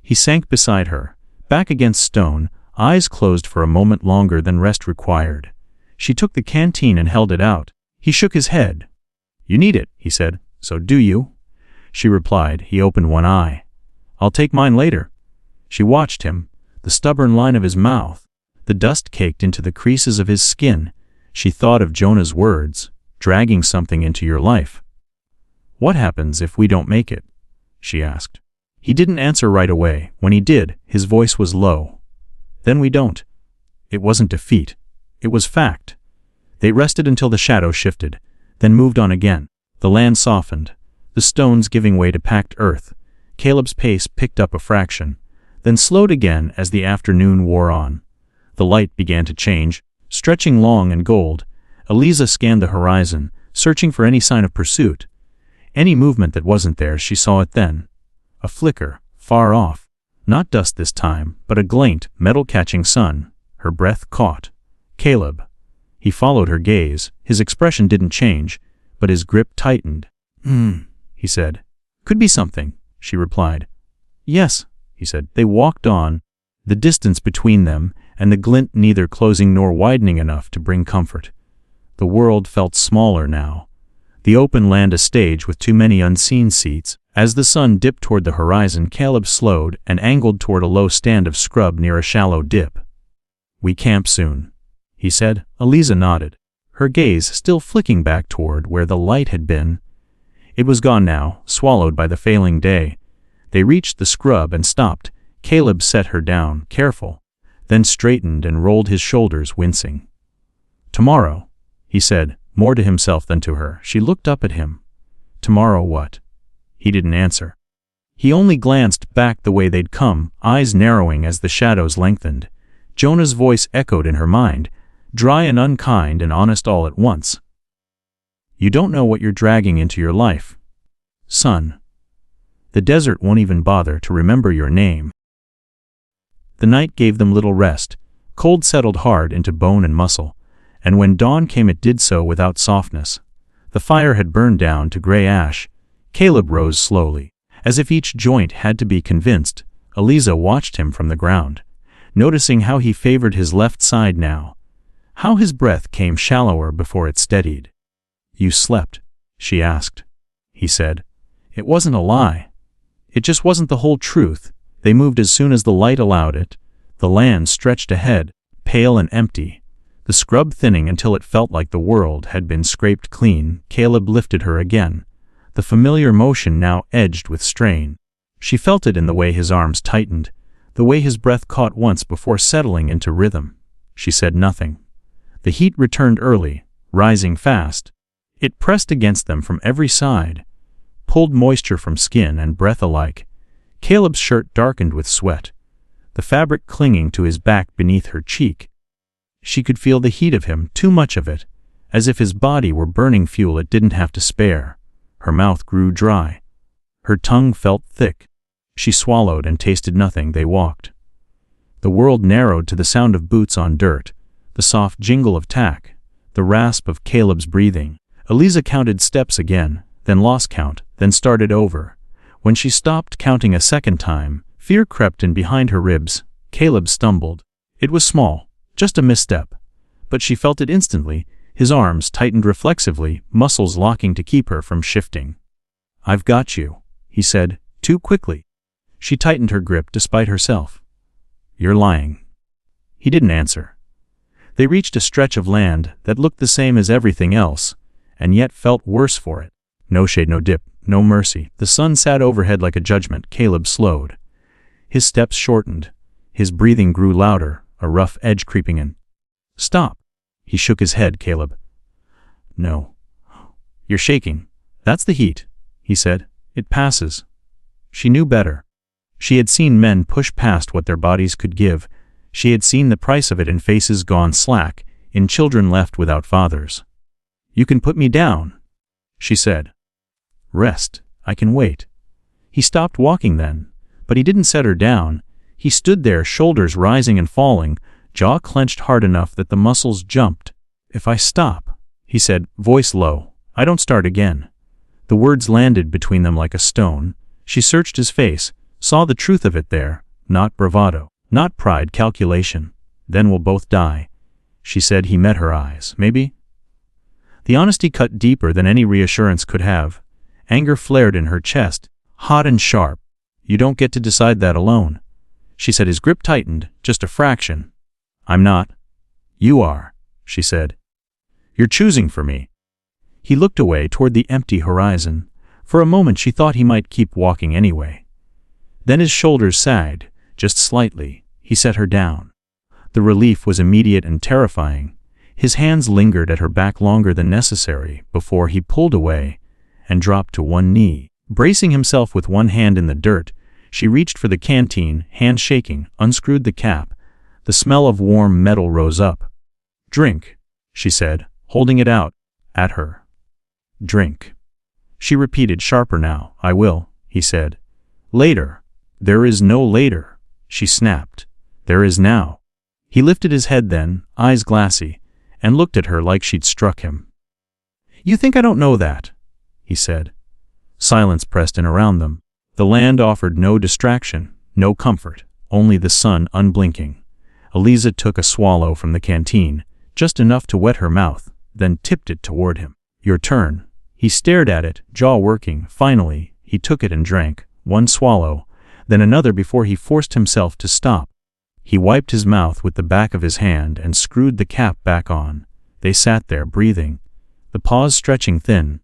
He sank beside her, back against stone, eyes closed for a moment longer than rest required. She took the canteen and held it out. He shook his head. "You need it," he said. "So do you?" She replied. He opened one eye. "I'll take mine later." She watched him, the stubborn line of his mouth. The dust caked into the creases of his skin. She thought of Jonah's words, dragging something into your life. "What happens if we don't make it?" she asked. He didn't answer right away. When he did, his voice was low. "Then we don't." It wasn't defeat. It was fact. They rested until the shadow shifted, then moved on again. The land softened, the stones giving way to packed earth. Caleb's pace picked up a fraction, then slowed again as the afternoon wore on. The light began to change, stretching long and gold. Eliza scanned the horizon, searching for any sign of pursuit. Any movement that wasn't there, she saw it then. A flicker, far off. Not dust this time, but a glint, metal-catching sun. Her breath caught. Caleb. He followed her gaze. His expression didn't change, but his grip tightened. He said. "Could be something," she replied. "Yes," he said. They walked on, the distance between them and the glint neither closing nor widening enough to bring comfort. The world felt smaller now. The open land a stage with too many unseen seats. As the sun dipped toward the horizon, Caleb slowed and angled toward a low stand of scrub near a shallow dip. "We camp soon," he said. Eliza nodded, her gaze still flicking back toward where the light had been. It was gone now, swallowed by the failing day. They reached the scrub and stopped. Caleb set her down, careful, then straightened and rolled his shoulders, wincing. "Tomorrow," he said, more to himself than to her. She looked up at him. "Tomorrow what?" He didn't answer. He only glanced back the way they'd come, eyes narrowing as the shadows lengthened. Jonah's voice echoed in her mind, dry and unkind and honest all at once. "You don't know what you're dragging into your life, son. The desert won't even bother to remember your name." The night gave them little rest. Cold settled hard into bone and muscle, and when dawn came it did so without softness. The fire had burned down to gray ash. Caleb rose slowly, as if each joint had to be convinced. Eliza watched him from the ground, noticing how he favored his left side now, how his breath came shallower before it steadied. "You slept?" she asked. He said. It wasn't a lie. It just wasn't the whole truth. They moved as soon as the light allowed it. The land stretched ahead, pale and empty, the scrub thinning until it felt like the world had been scraped clean. Caleb lifted her again, the familiar motion now edged with strain. She felt it in the way his arms tightened, the way his breath caught once before settling into rhythm. She said nothing. The heat returned early, rising fast. It pressed against them from every side, pulled moisture from skin and breath alike. Caleb's shirt darkened with sweat, the fabric clinging to his back beneath her cheek. She could feel the heat of him, too much of it, as if his body were burning fuel it didn't have to spare. Her mouth grew dry. Her tongue felt thick. She swallowed and tasted nothing. They walked. The world narrowed to the sound of boots on dirt, the soft jingle of tack, the rasp of Caleb's breathing. Eliza counted steps again, then lost count, then started over. When she stopped counting a second time, fear crept in behind her ribs. Caleb stumbled. It was small, just a misstep, but she felt it instantly. His arms tightened reflexively, muscles locking to keep her from shifting. "I've got you," he said, too quickly. She tightened her grip despite herself. "You're lying." He didn't answer. They reached a stretch of land that looked the same as everything else, and yet felt worse for it. No shade, no dip, no mercy. The sun sat overhead like a judgment. Caleb slowed. His steps shortened. His breathing grew louder, a rough edge creeping in. "Stop." He shook his head. "Caleb." "No. You're shaking." "That's the heat," he said. "It passes." She knew better. She had seen men push past what their bodies could give. She had seen the price of it in faces gone slack, in children left without fathers. "You can put me down," she said. "Rest. I can wait." He stopped walking then, but he didn't set her down. He stood there, shoulders rising and falling, jaw clenched hard enough that the muscles jumped. "If I stop," he said, voice low, "I don't start again." The words landed between them like a stone. She searched his face, saw the truth of it there, not bravado, not pride, calculation. "Then we'll both die," she said. He met her eyes. "Maybe?" The honesty cut deeper than any reassurance could have. Anger flared in her chest, hot and sharp. "You don't get to decide that alone," she said. His grip tightened, just a fraction. "I'm not." "You are," she said. "You're choosing for me." He looked away toward the empty horizon. For a moment she thought he might keep walking anyway. Then his shoulders sagged, just slightly. He set her down. The relief was immediate and terrifying. His hands lingered at her back longer than necessary before he pulled away and dropped to one knee. Bracing himself with one hand in the dirt, she reached for the canteen, hand shaking, unscrewed the cap. The smell of warm metal rose up. "Drink," she said, holding it out at her. "Drink." She repeated, sharper now. "I will," he said. "Later." "There is no later," she snapped. "There is now." He lifted his head then, eyes glassy, and looked at her like she'd struck him. "You think I don't know that?" he said. Silence pressed in around them. The land offered no distraction, no comfort, only the sun unblinking. Eliza took a swallow from the canteen, just enough to wet her mouth, then tipped it toward him. "Your turn." He stared at it, jaw working. Finally, he took it and drank, one swallow, then another before he forced himself to stop. He wiped his mouth with the back of his hand and screwed the cap back on. They sat there, breathing, the pause stretching thin.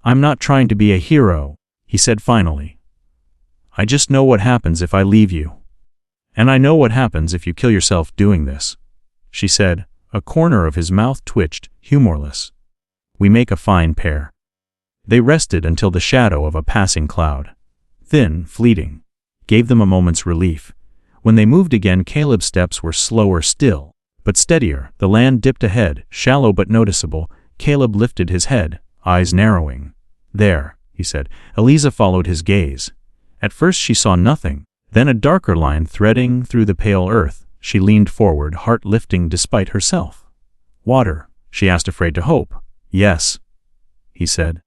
"I'm not trying to be a hero," he said finally. "I just know what happens if I leave you. And I know what happens if you kill yourself doing this," she said. A corner of his mouth twitched, humorless. "We make a fine pair." They rested until the shadow of a passing cloud, thin, fleeting, gave them a moment's relief. When they moved again, Caleb's steps were slower still, but steadier. The land dipped ahead, shallow but noticeable. Caleb lifted his head, eyes narrowing. "There," he said. Eliza followed his gaze. At first she saw nothing, then a darker line threading through the pale earth. She leaned forward, heart lifting despite herself. "Water?" she asked, afraid to hope. "Yes," he said.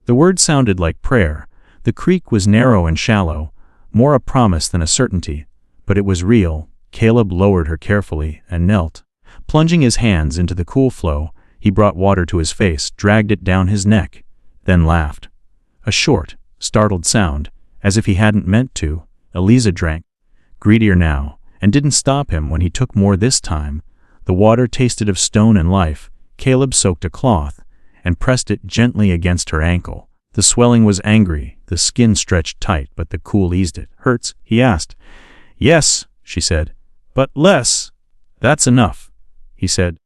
The word sounded like prayer. The creek was narrow and shallow, more a promise than a certainty, but it was real. Caleb lowered her carefully and knelt. Plunging his hands into the cool flow, he brought water to his face, dragged it down his neck, then laughed. A short, startled sound, as if he hadn't meant to. Eliza drank, greedier now, and didn't stop him when he took more this time. The water tasted of stone and life. Caleb soaked a cloth and pressed it gently against her ankle. The swelling was angry, the skin stretched tight, but the cool eased it. "Hurts?" he asked. "Yes," she said, "but less." "That's enough," he said.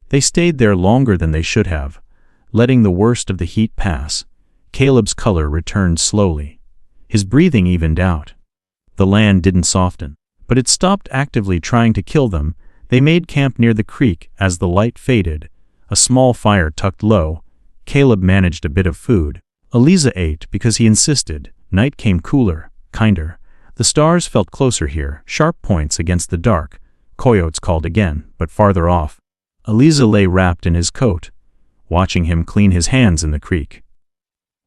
They stayed there longer than they should have, letting the worst of the heat pass. Caleb's color returned slowly. His breathing evened out. The land didn't soften, but it stopped actively trying to kill them. They made camp near the creek as the light faded, a small fire tucked low. Caleb managed a bit of food. Eliza ate because he insisted. Night came cooler, kinder. The stars felt closer here, sharp points against the dark. Coyotes called again, but farther off. Eliza lay wrapped in his coat, watching him clean his hands in the creek.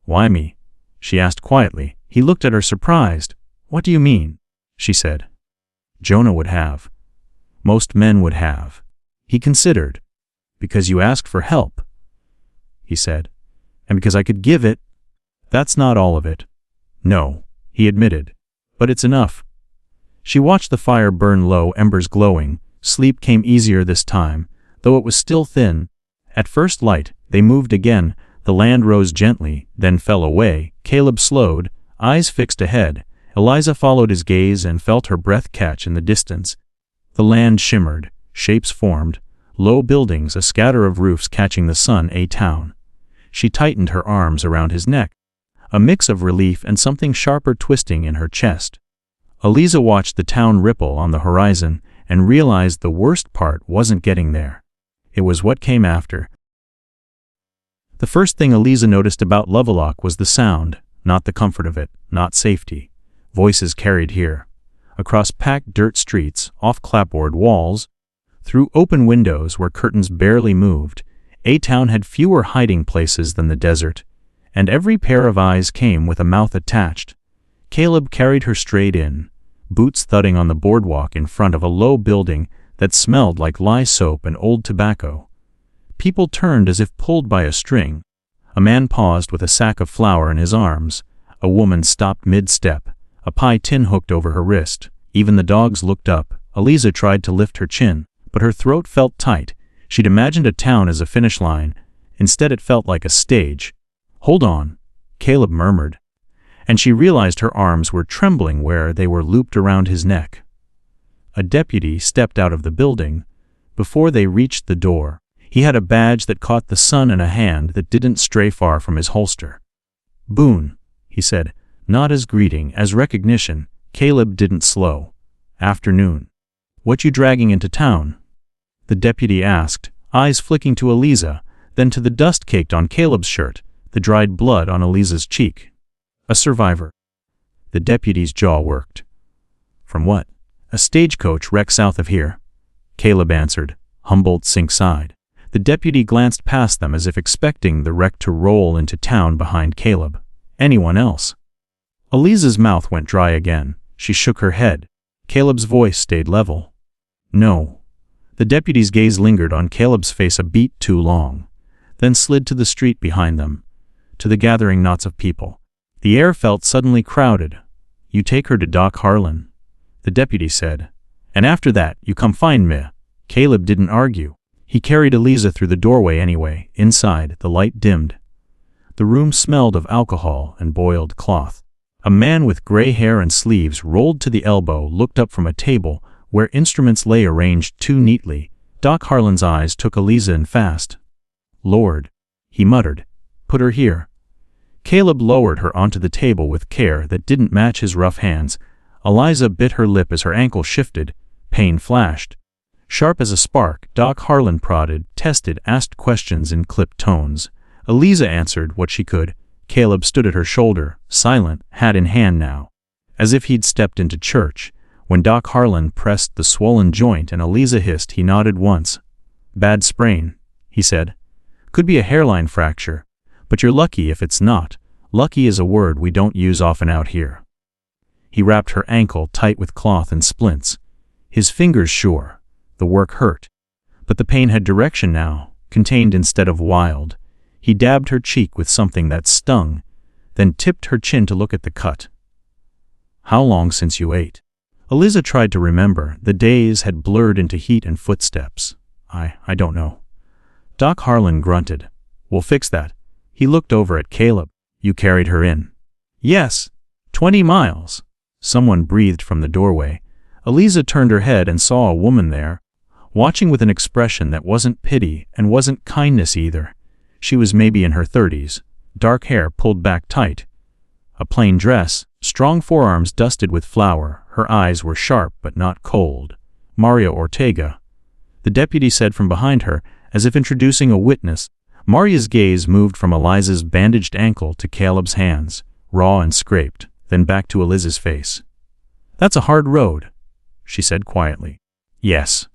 "Why me?" she asked quietly. He looked at her surprised. "What do you mean?" she said. "Jonah would have. Most men would have." He considered. "Because you asked for help," he said. "And because I could give it." "That's not all of it." "No," he admitted. "But it's enough." She watched the fire burn low, embers glowing. Sleep came easier this time, though it was still thin. At first light, they moved again. The land rose gently, then fell away. Caleb slowed, eyes fixed ahead. Eliza followed his gaze and felt her breath catch in the distance. The land shimmered, shapes formed, low buildings, a scatter of roofs catching the sun, a town. She tightened her arms around his neck, a mix of relief and something sharper twisting in her chest. Eliza watched the town ripple on the horizon and realized the worst part wasn't getting there. It was what came after. The first thing Eliza noticed about Lovelock was the sound, not the comfort of it, not safety. Voices carried here. Across packed dirt streets, off clapboard walls, through open windows where curtains barely moved. A-Town had fewer hiding places than the desert, and every pair of eyes came with a mouth attached. Caleb carried her straight in, boots thudding on the boardwalk in front of a low building that smelled like lye soap and old tobacco. People turned as if pulled by a string. A man paused with a sack of flour in his arms. A woman stopped mid-step, a pie tin hooked over her wrist. Even the dogs looked up. Eliza tried to lift her chin, but her throat felt tight. She'd imagined a town as a finish line. Instead it felt like a stage. "Hold on," Caleb murmured, and she realized her arms were trembling where they were looped around his neck. A deputy stepped out of the building. Before they reached the door, he had a badge that caught the sun in a hand that didn't stray far from his holster. "Boone," he said, not as greeting, as recognition. Caleb didn't slow. "Afternoon. What you dragging into town?" the deputy asked, eyes flicking to Eliza, then to the dust caked on Caleb's shirt, the dried blood on Eliza's cheek. "A survivor." The deputy's jaw worked. "From what?" "A stagecoach wreck south of here," Caleb answered. Humboldt Sink sighed. The deputy glanced past them as if expecting the wreck to roll into town behind Caleb. "Anyone else?" Eliza's mouth went dry again. She shook her head. Caleb's voice stayed level. "No." The deputy's gaze lingered on Caleb's face a beat too long, then slid to the street behind them, to the gathering knots of people. The air felt suddenly crowded. "You take her to Doc Harlan," the deputy said. "And after that, you come find me." Caleb didn't argue. He carried Eliza through the doorway anyway. Inside, the light dimmed. The room smelled of alcohol and boiled cloth. A man with gray hair and sleeves rolled to the elbow looked up from a table where instruments lay arranged too neatly. Doc Harlan's eyes took Eliza in fast. "Lord," he muttered, "put her here." Caleb lowered her onto the table with care that didn't match his rough hands. Eliza bit her lip as her ankle shifted. Pain flashed. Sharp as a spark, Doc Harlan prodded, tested, asked questions in clipped tones. Eliza answered what she could. Caleb stood at her shoulder, silent, hat in hand now, as if he'd stepped into church. When Doc Harlan pressed the swollen joint and Eliza hissed, he nodded once. "Bad sprain," he said. "Could be a hairline fracture, but you're lucky if it's not. Lucky is a word we don't use often out here." He wrapped her ankle tight with cloth and splints. His fingers sure. The work hurt. But the pain had direction now, contained instead of wild. He dabbed her cheek with something that stung, then tipped her chin to look at the cut. "How long since you ate?" Eliza tried to remember. The days had blurred into heat and footsteps. I don't know." Doc Harlan grunted. "We'll fix that." He looked over at Caleb. "You carried her in?" "Yes. 20 miles. Someone breathed from the doorway. Eliza turned her head and saw a woman there, watching with an expression that wasn't pity and wasn't kindness either. She was maybe in her 30s, dark hair pulled back tight. A plain dress, strong forearms dusted with flour, her eyes were sharp but not cold. "Maria Ortega," the deputy said from behind her, as if introducing a witness. Maria's gaze moved from Eliza's bandaged ankle to Caleb's hands, raw and scraped, then back to Eliza's face. "That's a hard road," she said quietly. "Yes."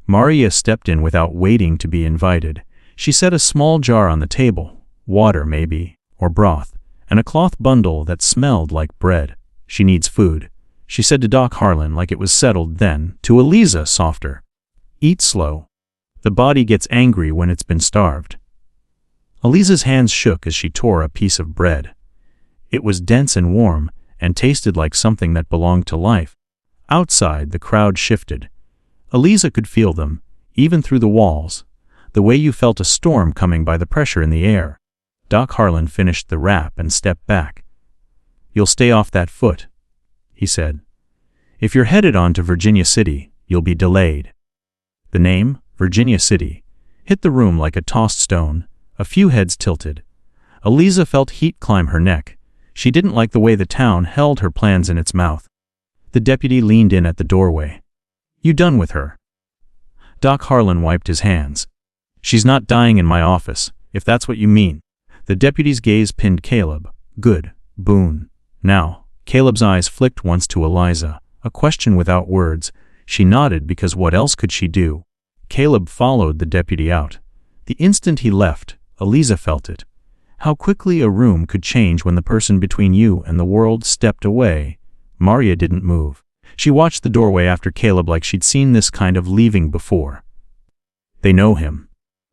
Maria stepped in without waiting to be invited. She set a small jar on the table, water maybe, or broth, and a cloth bundle that smelled like bread. "She needs food," she said to Doc Harlan like it was settled, then, to Eliza, softer. "Eat slow. The body gets angry when it's been starved." Eliza's hands shook as she tore a piece of bread. It was dense and warm, and tasted like something that belonged to life. Outside, the crowd shifted. Eliza could feel them, even through the walls, the way you felt a storm coming by the pressure in the air. Doc Harlan finished the wrap and stepped back. "You'll stay off that foot," he said. "If you're headed on to Virginia City, you'll be delayed." The name, Virginia City, hit the room like a tossed stone. A few heads tilted. Eliza felt heat climb her neck. She didn't like the way the town held her plans in its mouth. The deputy leaned in at the doorway. "You done with her?" Doc Harlan wiped his hands. "She's not dying in my office, if that's what you mean." The deputy's gaze pinned Caleb. "Good, Boone." Now, Caleb's eyes flicked once to Eliza, a question without words. She nodded because what else could she do? Caleb followed the deputy out. The instant he left, Eliza felt it. How quickly a room could change when the person between you and the world stepped away. Maria didn't move. She watched the doorway after Caleb like she'd seen this kind of leaving before. "They know him,"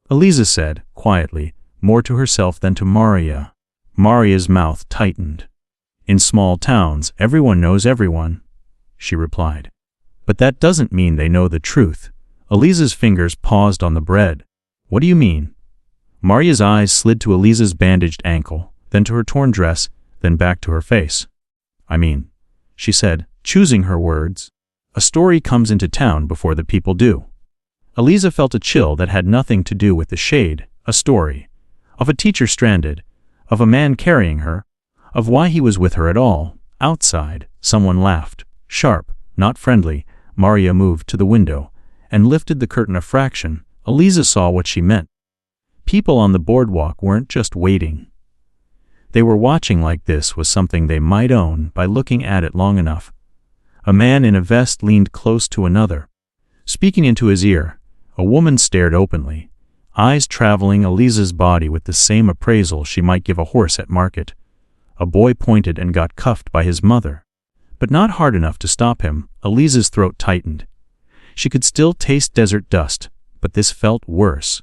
Eliza said, quietly, more to herself than to Maria. Maria's mouth tightened. "In small towns, everyone knows everyone," she replied. "But that doesn't mean they know the truth." Eliza's fingers paused on the bread. "What do you mean?" Maria's eyes slid to Eliza's bandaged ankle. then to her torn dress, then back to her face. "I mean," she said, choosing her words, "a story comes into town before the people do." Eliza felt a chill that had nothing to do with the shade, a story. Of a teacher stranded, of a man carrying her, of why he was with her at all. Outside, someone laughed. Sharp, not friendly. Maria moved to the window and lifted the curtain a fraction. Eliza saw what she meant. People on the boardwalk weren't just waiting. They were watching like this was something they might own by looking at it long enough. A man in a vest leaned close to another, speaking into his ear. A woman stared openly, eyes traveling Eliza's body with the same appraisal she might give a horse at market. A boy pointed and got cuffed by his mother, but not hard enough to stop him. Eliza's throat tightened. She could still taste desert dust, but this felt worse.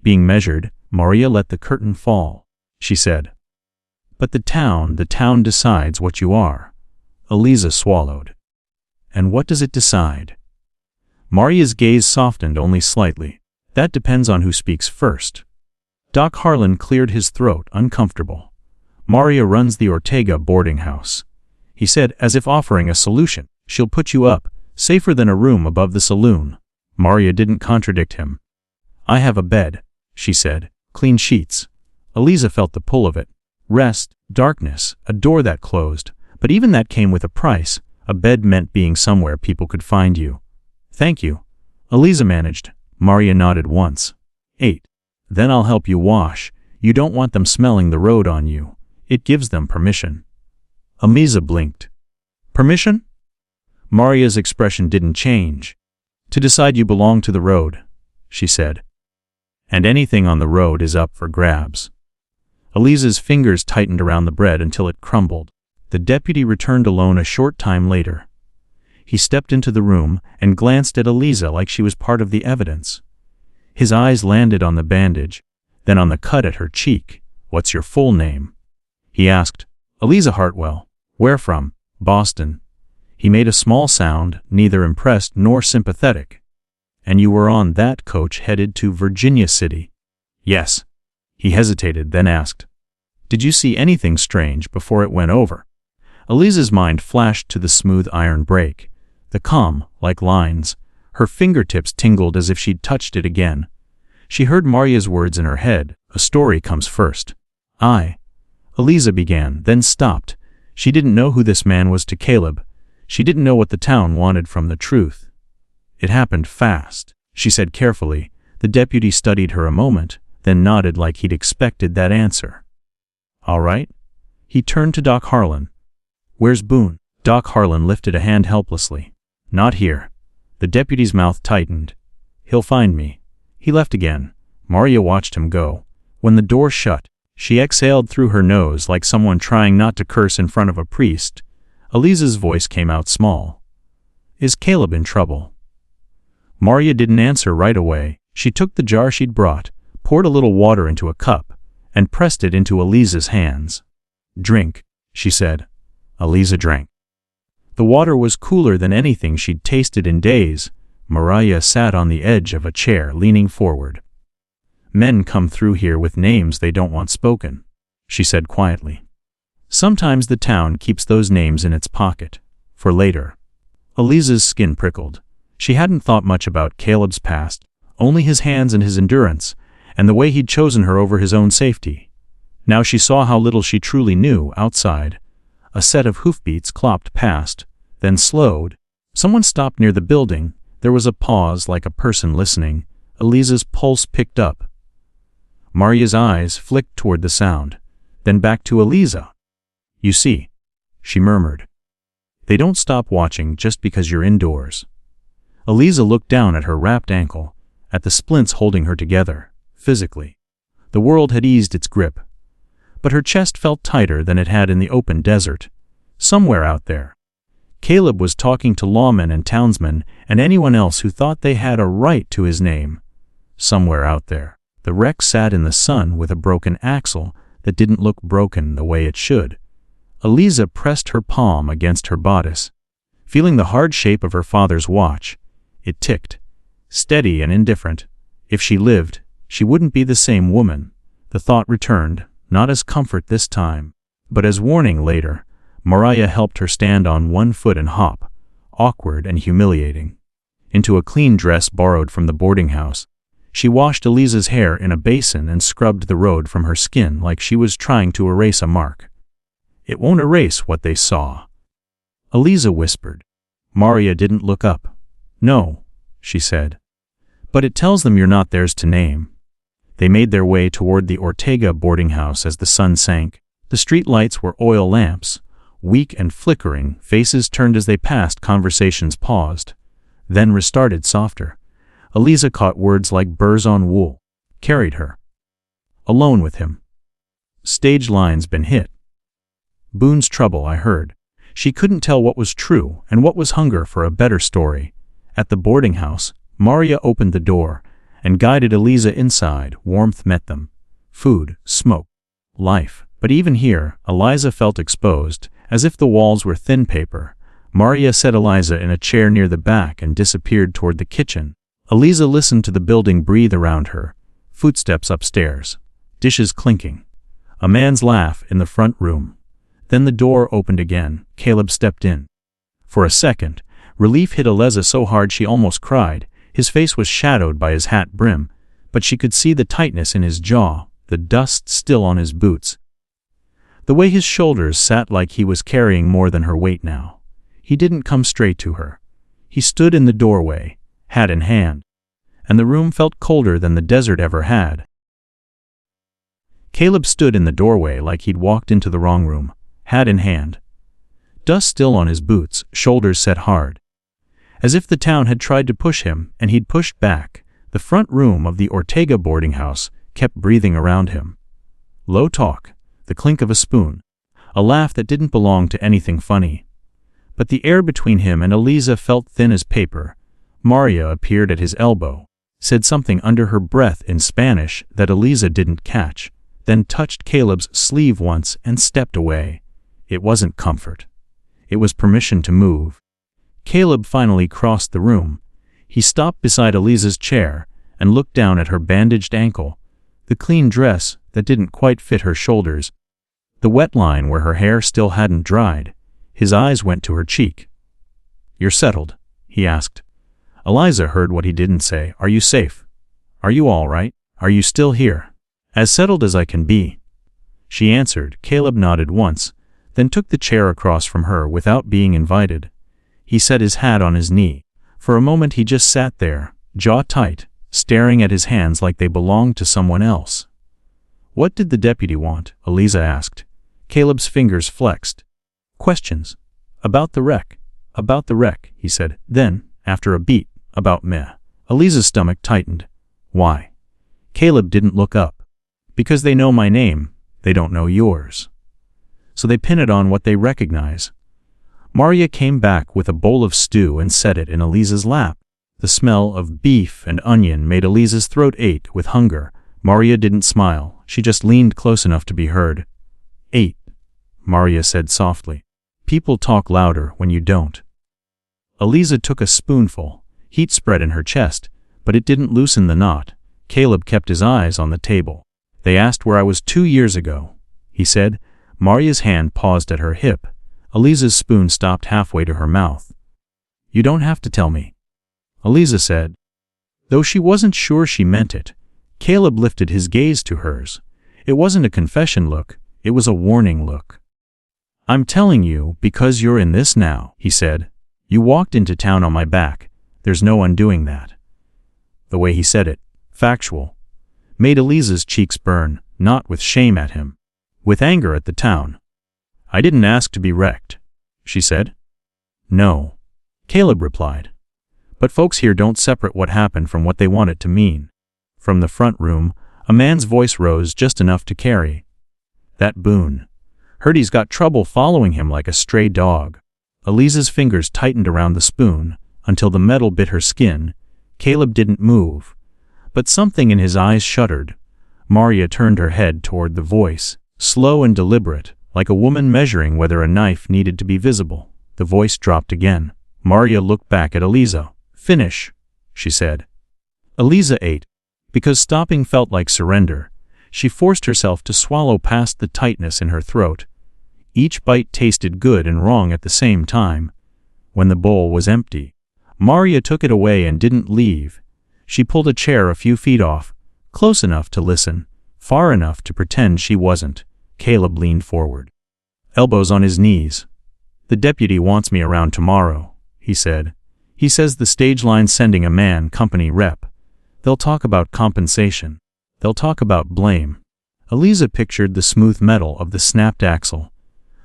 Being measured, Maria let the curtain fall. She said, "But the town decides what you are." Eliza swallowed. "And what does it decide?" Maria's gaze softened only slightly. "That depends on who speaks first." Doc Harlan cleared his throat, uncomfortable. "Maria runs the Ortega boarding house," he said, as if offering a solution. "She'll put you up, safer than a room above the saloon." Maria didn't contradict him. "I have a bed," she said. "Clean sheets." Eliza felt the pull of it. Rest, darkness, a door that closed, but even that came with a price. A bed meant being somewhere people could find you. "Thank you," Eliza managed. Maria nodded once. 8. "Then I'll help you wash. You don't want them smelling the road on you. It gives them permission." Eliza blinked. "Permission?" Maria's expression didn't change. "To decide you belong to the road," she said. "And anything on the road is up for grabs." Eliza's fingers tightened around the bread until it crumbled. The deputy returned alone a short time later. He stepped into the room and glanced at Eliza like she was part of the evidence. His eyes landed on the bandage, then on the cut at her cheek. "What's your full name?" he asked. "Eliza Hartwell." "Where from?" "Boston." He made a small sound, neither impressed nor sympathetic. "And you were on that coach headed to Virginia City?" "Yes." He hesitated, then asked, "Did you see anything strange before it went over?" Eliza's mind flashed to the smooth iron brake, the calm, like lines. Her fingertips tingled as if she'd touched it again. She heard Maria's words in her head. "A story comes first." Eliza began, then stopped. She didn't know who this man was to Caleb. She didn't know what the town wanted from the truth. "It happened fast," she said carefully. The deputy studied her a moment, then nodded like he'd expected that answer. "All right?" He turned to Doc Harlan. "Where's Boone?" Doc Harlan lifted a hand helplessly. "Not here." The deputy's mouth tightened. "He'll find me." He left again. Maria watched him go. When the door shut, she exhaled through her nose like someone trying not to curse in front of a priest. Eliza's voice came out small. "Is Caleb in trouble?" Maria didn't answer right away. She took the jar she'd brought, poured a little water into a cup, and pressed it into Eliza's hands. "Drink," she said. Eliza drank. The water was cooler than anything she'd tasted in days. Maria sat on the edge of a chair, leaning forward. "Men come through here with names they don't want spoken," she said quietly. "Sometimes the town keeps those names in its pocket, for later." Eliza's skin prickled. She hadn't thought much about Caleb's past, only his hands and his endurance, and the way he'd chosen her over his own safety. Now she saw how little she truly knew. Outside, a set of hoofbeats clopped past, then slowed. Someone stopped near the building. There was a pause, like a person listening. Eliza's pulse picked up. Maria's eyes flicked toward the sound, then back to Eliza. "You see," she murmured. "They don't stop watching just because you're indoors." Eliza looked down at her wrapped ankle, at the splints holding her together, physically. The world had eased its grip, but her chest felt tighter than it had in the open desert. Somewhere out there, Caleb was talking to lawmen and townsmen and anyone else who thought they had a right to his name. Somewhere out there, the wreck sat in the sun with a broken axle that didn't look broken the way it should. Eliza pressed her palm against her bodice, feeling the hard shape of her father's watch. It ticked, steady and indifferent. If she lived, she wouldn't be the same woman. The thought returned. not as comfort this time, but as warning later. Mariah helped her stand on one foot and hop, awkward and humiliating, into a clean dress borrowed from the boarding house. She washed Eliza's hair in a basin and scrubbed the road from her skin like she was trying to erase a mark. "It won't erase what they saw," Eliza whispered. Mariah didn't look up. "No," she said. "But it tells them you're not theirs to name." They made their way toward the Ortega boarding house as the sun sank. The street lights were oil lamps, weak and flickering. Faces turned as they passed, conversations paused, then restarted softer. Eliza caught words like burrs on wool. Carried her. Alone with him. Stage line's been hit. Boone's trouble, I heard. She couldn't tell what was true and what was hunger for a better story. At the boarding house, Mariah opened the door and guided Eliza inside. Warmth met them. Food, smoke, life. But even here, Eliza felt exposed, as if the walls were thin paper. Mariah set Eliza in a chair near the back and disappeared toward the kitchen. Eliza listened to the building breathe around her. Footsteps upstairs. Dishes clinking. A man's laugh in the front room. Then the door opened again. Caleb stepped in. For a second, relief hit Eliza so hard she almost cried. His face was shadowed by his hat brim, but she could see the tightness in his jaw, the dust still on his boots. The way his shoulders sat, like he was carrying more than her weight now. He didn't come straight to her. He stood in the doorway, hat in hand, and the room felt colder than the desert ever had. Caleb stood in the doorway like he'd walked into the wrong room, hat in hand. Dust still on his boots, shoulders set hard. As if the town had tried to push him, and he'd pushed back. The front room of the Ortega boarding house kept breathing around him. Low talk, the clink of a spoon, a laugh that didn't belong to anything funny. But the air between him and Eliza felt thin as paper. Mariah appeared at his elbow, said something under her breath in Spanish that Eliza didn't catch, then touched Caleb's sleeve once and stepped away. It wasn't comfort. It was permission to move. Caleb finally crossed the room. He stopped beside Eliza's chair and looked down at her bandaged ankle, the clean dress that didn't quite fit her shoulders, the wet line where her hair still hadn't dried. His eyes went to her cheek. "You're settled?" he asked. Eliza heard what he didn't say. "Are you safe? Are you all right? Are you still here?" "As settled as I can be," she answered. Caleb nodded once, then took the chair across from her without being invited. He set his hat on his knee. For a moment he just sat there, jaw tight, staring at his hands like they belonged to someone else. "What did the deputy want?" Eliza asked. Caleb's fingers flexed. "Questions. About the wreck." "About the wreck," he said. Then, after a beat, "About meh." Eliza's stomach tightened. "Why?" Caleb didn't look up. "Because they know my name, they don't know yours. So they pin it on what they recognize." Mariah came back with a bowl of stew and set it in Eliza's lap. The smell of beef and onion made Eliza's throat ache with hunger. Mariah didn't smile. She just leaned close enough to be heard. "Ate," Mariah said softly. "People talk louder when you don't." Eliza took a spoonful. Heat spread in her chest, but it didn't loosen the knot. Caleb kept his eyes on the table. "They asked where I was 2 years ago," he said. Mariah's hand paused at her hip. Eliza's spoon stopped halfway to her mouth. "You don't have to tell me," Eliza said. Though she wasn't sure she meant it, Caleb lifted his gaze to hers. It wasn't a confession look, it was a warning look. "I'm telling you because you're in this now," he said. "You walked into town on my back. There's no undoing that." The way he said it, factual, made Eliza's cheeks burn, not with shame at him, with anger at the town. "I didn't ask to be wrecked," she said. "No," Caleb replied. "But folks here don't separate what happened from what they want it to mean." From the front room, a man's voice rose just enough to carry. "That Boone. Heard he's got trouble following him like a stray dog." Eliza's fingers tightened around the spoon until the metal bit her skin. Caleb didn't move, but something in his eyes shuddered. Mariah turned her head toward the voice, slow and deliberate, like a woman measuring whether a knife needed to be visible. The voice dropped again. Mariah looked back at Eliza. "Finish," she said. Eliza ate, because stopping felt like surrender. She forced herself to swallow past the tightness in her throat. Each bite tasted good and wrong at the same time. When the bowl was empty, Maria took it away and didn't leave. She pulled a chair a few feet off, close enough to listen, far enough to pretend she wasn't. Caleb leaned forward, elbows on his knees. "The deputy wants me around tomorrow," he said. "He says the stage line's sending a man company rep. They'll talk about compensation. They'll talk about blame." Eliza pictured the smooth metal of the snapped axle,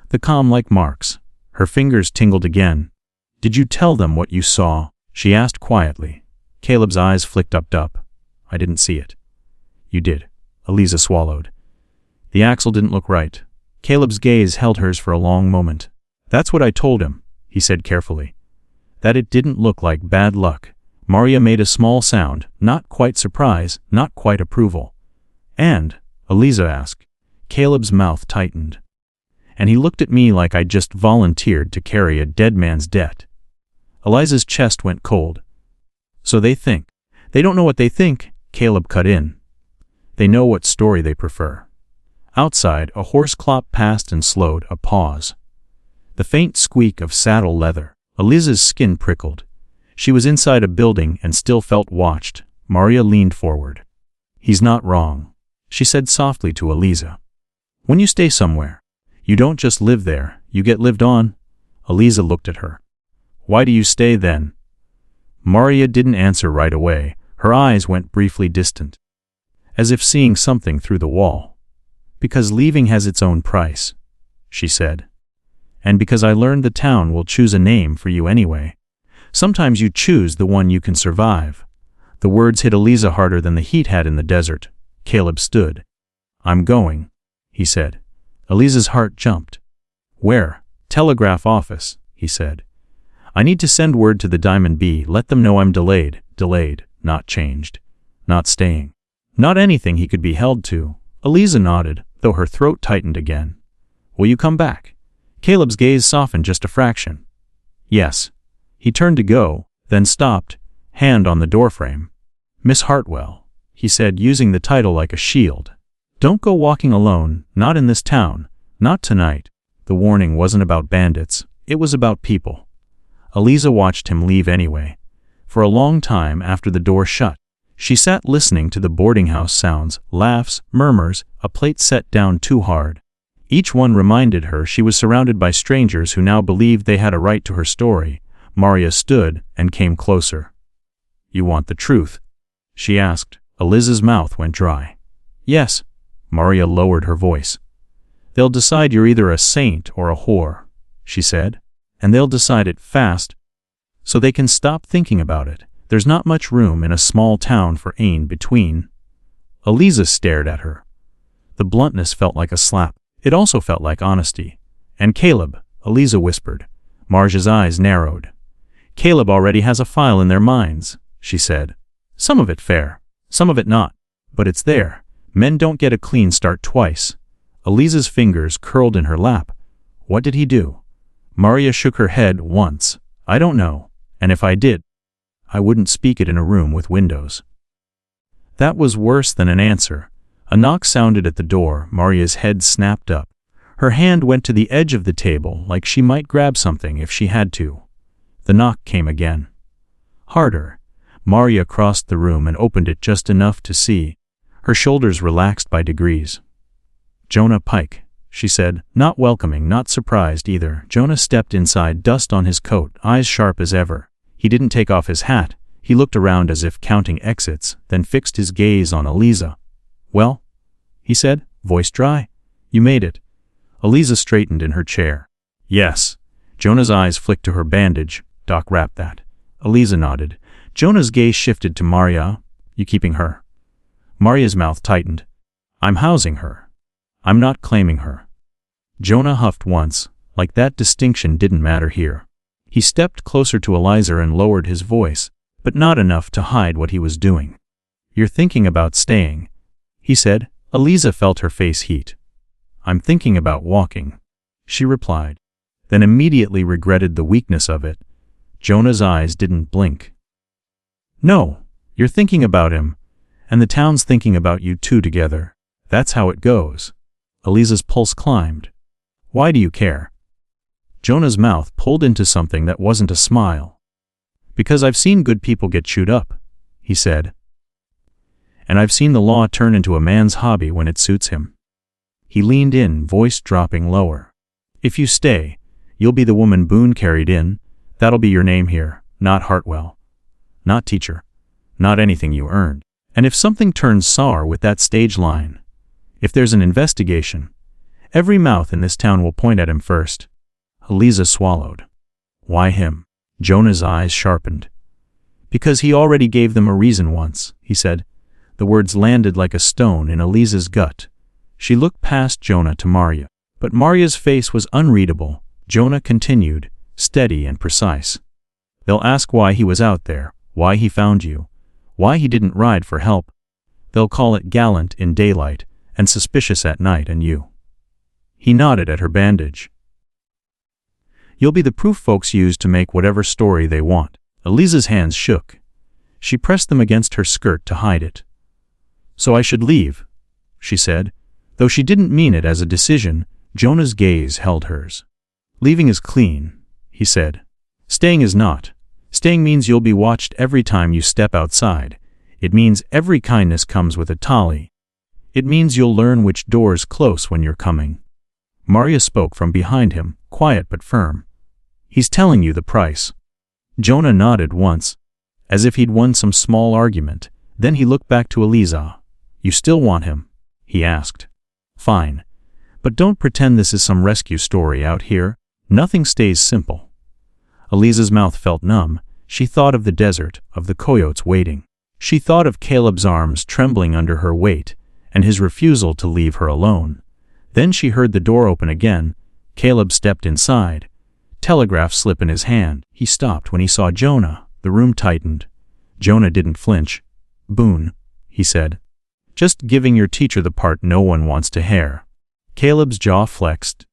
the calm-like marks. Her fingers tingled again. "Did you tell them what you saw?" she asked quietly. Caleb's eyes flicked up. "I didn't see it." "You did." Eliza swallowed. "The axle didn't look right." Caleb's gaze held hers for a long moment. "That's what I told him," he said carefully. "That it didn't look like bad luck." Maria made a small sound, not quite surprise, not quite approval. "And?" Eliza asked. Caleb's mouth tightened. "And he looked at me like I'd just volunteered to carry a dead man's debt." Eliza's chest went cold. "So they think." "They don't know what they think," Caleb cut in. "They know what story they prefer." Outside, a horse clopped past and slowed. A pause. The faint squeak of saddle leather. Eliza's skin prickled. She was inside a building and still felt watched. Maria leaned forward. "He's not wrong," she said softly to Eliza. "When you stay somewhere, you don't just live there, you get lived on." Eliza looked at her. "Why do you stay then?" Maria didn't answer right away. Her eyes went briefly distant, as if seeing something through the wall. "Because leaving has its own price," she said. "And because I learned the town will choose a name for you anyway. Sometimes you choose the one you can survive." The words hit Eliza harder than the heat had in the desert. Caleb stood. "I'm going," he said. Eliza's heart jumped. "Where?" "Telegraph office," he said. "I need to send word to the Diamond B. Let them know I'm delayed, not changed, not staying." Not anything he could be held to. Eliza nodded, though her throat tightened again. "Will you come back?" Caleb's gaze softened just a fraction. "Yes." He turned to go, then stopped, hand on the doorframe. "Miss Hartwell," he said, using the title like a shield. "Don't go walking alone, not in this town, not tonight." The warning wasn't about bandits, it was about people. Eliza watched him leave anyway. For a long time after the door shut, she sat listening to the boarding house sounds, laughs, murmurs, a plate set down too hard. Each one reminded her she was surrounded by strangers who now believed they had a right to her story. Maria stood and came closer. "You want the truth?" she asked. Eliza's mouth went dry. "Yes." Maria lowered her voice. "They'll decide you're either a saint or a whore," she said. "And they'll decide it fast, so they can stop thinking about it. There's not much room in a small town for in between." Eliza stared at her. The bluntness felt like a slap. It also felt like honesty. "And Caleb," Eliza whispered. Marja's eyes narrowed. "Caleb already has a file in their minds," she said. "Some of it fair, some of it not. But it's there. Men don't get a clean start twice." Eliza's fingers curled in her lap. "What did he do?" Maria shook her head once. "I don't know. And if I did, I wouldn't speak it in a room with windows." That was worse than an answer. A knock sounded at the door. Maria's head snapped up. Her hand went to the edge of the table like she might grab something if she had to. The knock came again. Harder. Maria crossed the room and opened it just enough to see. Her shoulders relaxed by degrees. "Jonah Pike," she said, not welcoming, not surprised either. Jonah stepped inside, dust on his coat, eyes sharp as ever. He didn't take off his hat. He looked around as if counting exits, then fixed his gaze on Eliza. "Well?" he said, voice dry. "You made it." Eliza straightened in her chair. "Yes." Jonah's eyes flicked to her bandage. "Doc wrapped that." Eliza nodded. Jonah's gaze shifted to Maria. "You keeping her?" Maria's mouth tightened. "I'm housing her. I'm not claiming her." Jonah huffed once, like that distinction didn't matter here. He stepped closer to Eliza and lowered his voice, but not enough to hide what he was doing. "You're thinking about staying," he said. Eliza felt her face heat. "I'm thinking about walking," she replied, then immediately regretted the weakness of it. Jonah's eyes didn't blink. "No, you're thinking about him, and the town's thinking about you two together. That's how it goes. Eliza's pulse climbed. Why do you care? Jonah's mouth pulled into something that wasn't a smile. Because I've seen good people get chewed up, he said. And I've seen the law turn into a man's hobby when it suits him. He leaned in, voice dropping lower. If you stay, you'll be the woman Boone carried in. That'll be your name here, not Hartwell. Not teacher. Not anything you earned. And if something turns sour with that stage line, if there's an investigation, every mouth in this town will point at him first. Eliza swallowed. Why him? Jonah's eyes sharpened. Because he already gave them a reason once, he said. The words landed like a stone in Eliza's gut. She looked past Jonah to Marya. But Marya's face was unreadable. Jonah continued, steady and precise. They'll ask why he was out there, why he found you, why he didn't ride for help. They'll call it gallant in daylight and suspicious at night, and you. He nodded at her bandage. You'll be the proof folks use to make whatever story they want. Eliza's hands shook. She pressed them against her skirt to hide it. So I should leave, she said. Though she didn't mean it as a decision, Jonah's gaze held hers. Leaving is clean, he said. Staying is not. Staying means you'll be watched every time you step outside. It means every kindness comes with a tally. It means you'll learn which doors close when you're coming. Marya spoke from behind him, quiet but firm. He's telling you the price. Jonah nodded once, as if he'd won some small argument. Then he looked back to Eliza. You still want him? He asked. Fine. But don't pretend this is some rescue story out here. Nothing stays simple. Eliza's mouth felt numb. She thought of the desert, of the coyotes waiting. She thought of Caleb's arms trembling under her weight, and his refusal to leave her alone. Then she heard the door open again. Caleb stepped inside. Telegraph slip in his hand. He stopped when he saw Jonah. The room tightened. Jonah didn't flinch. Boone, he said. Just giving your teacher the part no one wants to hear. Caleb's jaw flexed.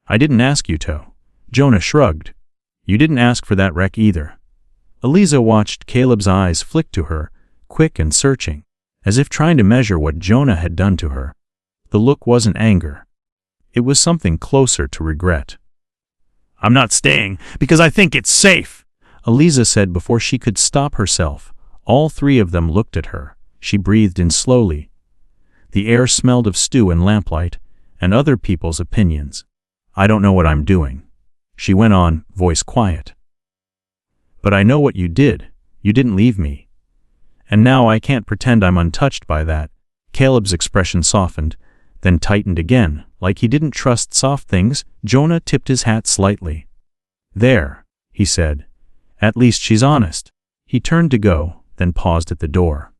I didn't ask you to. Jonah shrugged. You didn't ask for that wreck either. Eliza watched Caleb's eyes flick to her, quick and searching, as if trying to measure what Jonah had done to her. The look wasn't anger. It was something closer to regret. I'm not staying because I think it's safe, Eliza said before she could stop herself. All three of them looked at her. She breathed in slowly. The air smelled of stew and lamplight, and other people's opinions. I don't know what I'm doing, she went on, voice quiet. But I know what you did. You didn't leave me. And now I can't pretend I'm untouched by that. Caleb's expression softened, then tightened again, like he didn't trust soft things. Jonah tipped his hat slightly. There, he said. At least she's honest. He turned to go, then paused at the door.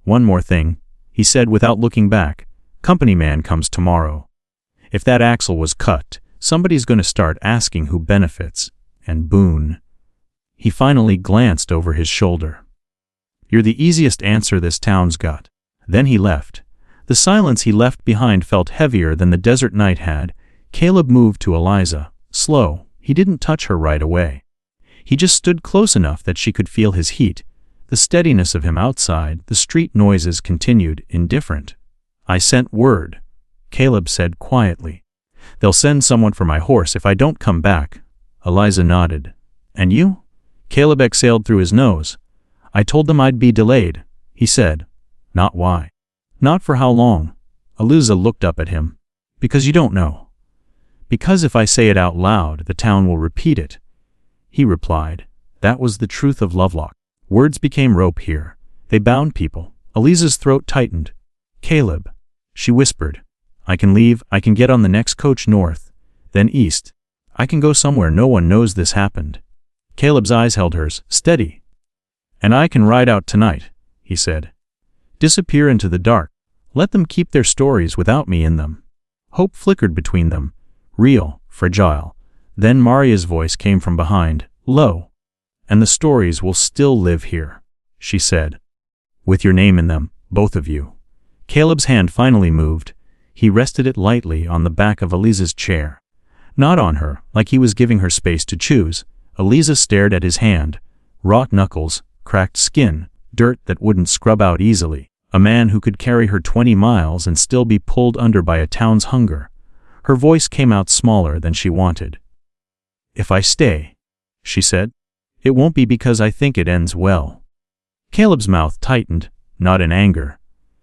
One more thing, he said without looking back. Company man comes tomorrow. If that axle was cut, somebody's going to start asking who benefits. And Boone. He finally glanced over his shoulder. You're the easiest answer this town's got. Then he left. The silence he left behind felt heavier than the desert night had. Caleb moved to Eliza, slow. He didn't touch her right away. He just stood close enough that she could feel his heat. The steadiness of him outside. The street noises continued, indifferent. I sent word, Caleb said quietly. They'll send someone for my horse if I don't come back. Eliza nodded. And you? Caleb exhaled through his nose. I told them I'd be delayed, he said. Not why. Not for how long. Eliza looked up at him. Because you don't know. Because if I say it out loud, the town will repeat it. He replied. That was the truth of Lovelock. Words became rope here. They bound people. Eliza's throat tightened. Caleb, she whispered. I can leave. I can get on the next coach north, then east. I can go somewhere no one knows this happened. Caleb's eyes held hers, steady. And I can ride out tonight, he said. Disappear into the dark. Let them keep their stories without me in them. Hope flickered between them, real, fragile. Then Marya's voice came from behind, low. And the stories will still live here, she said. With your name in them, both of you. Caleb's hand finally moved. He rested it lightly on the back of Eliza's chair. Not on her, like he was giving her space to choose. Eliza stared at his hand. Wrought knuckles, cracked skin, dirt that wouldn't scrub out easily. A man who could carry her 20 miles and still be pulled under by a town's hunger. Her voice came out smaller than she wanted. "If I stay," she said, "it won't be because I think it ends well." Caleb's mouth tightened, not in anger.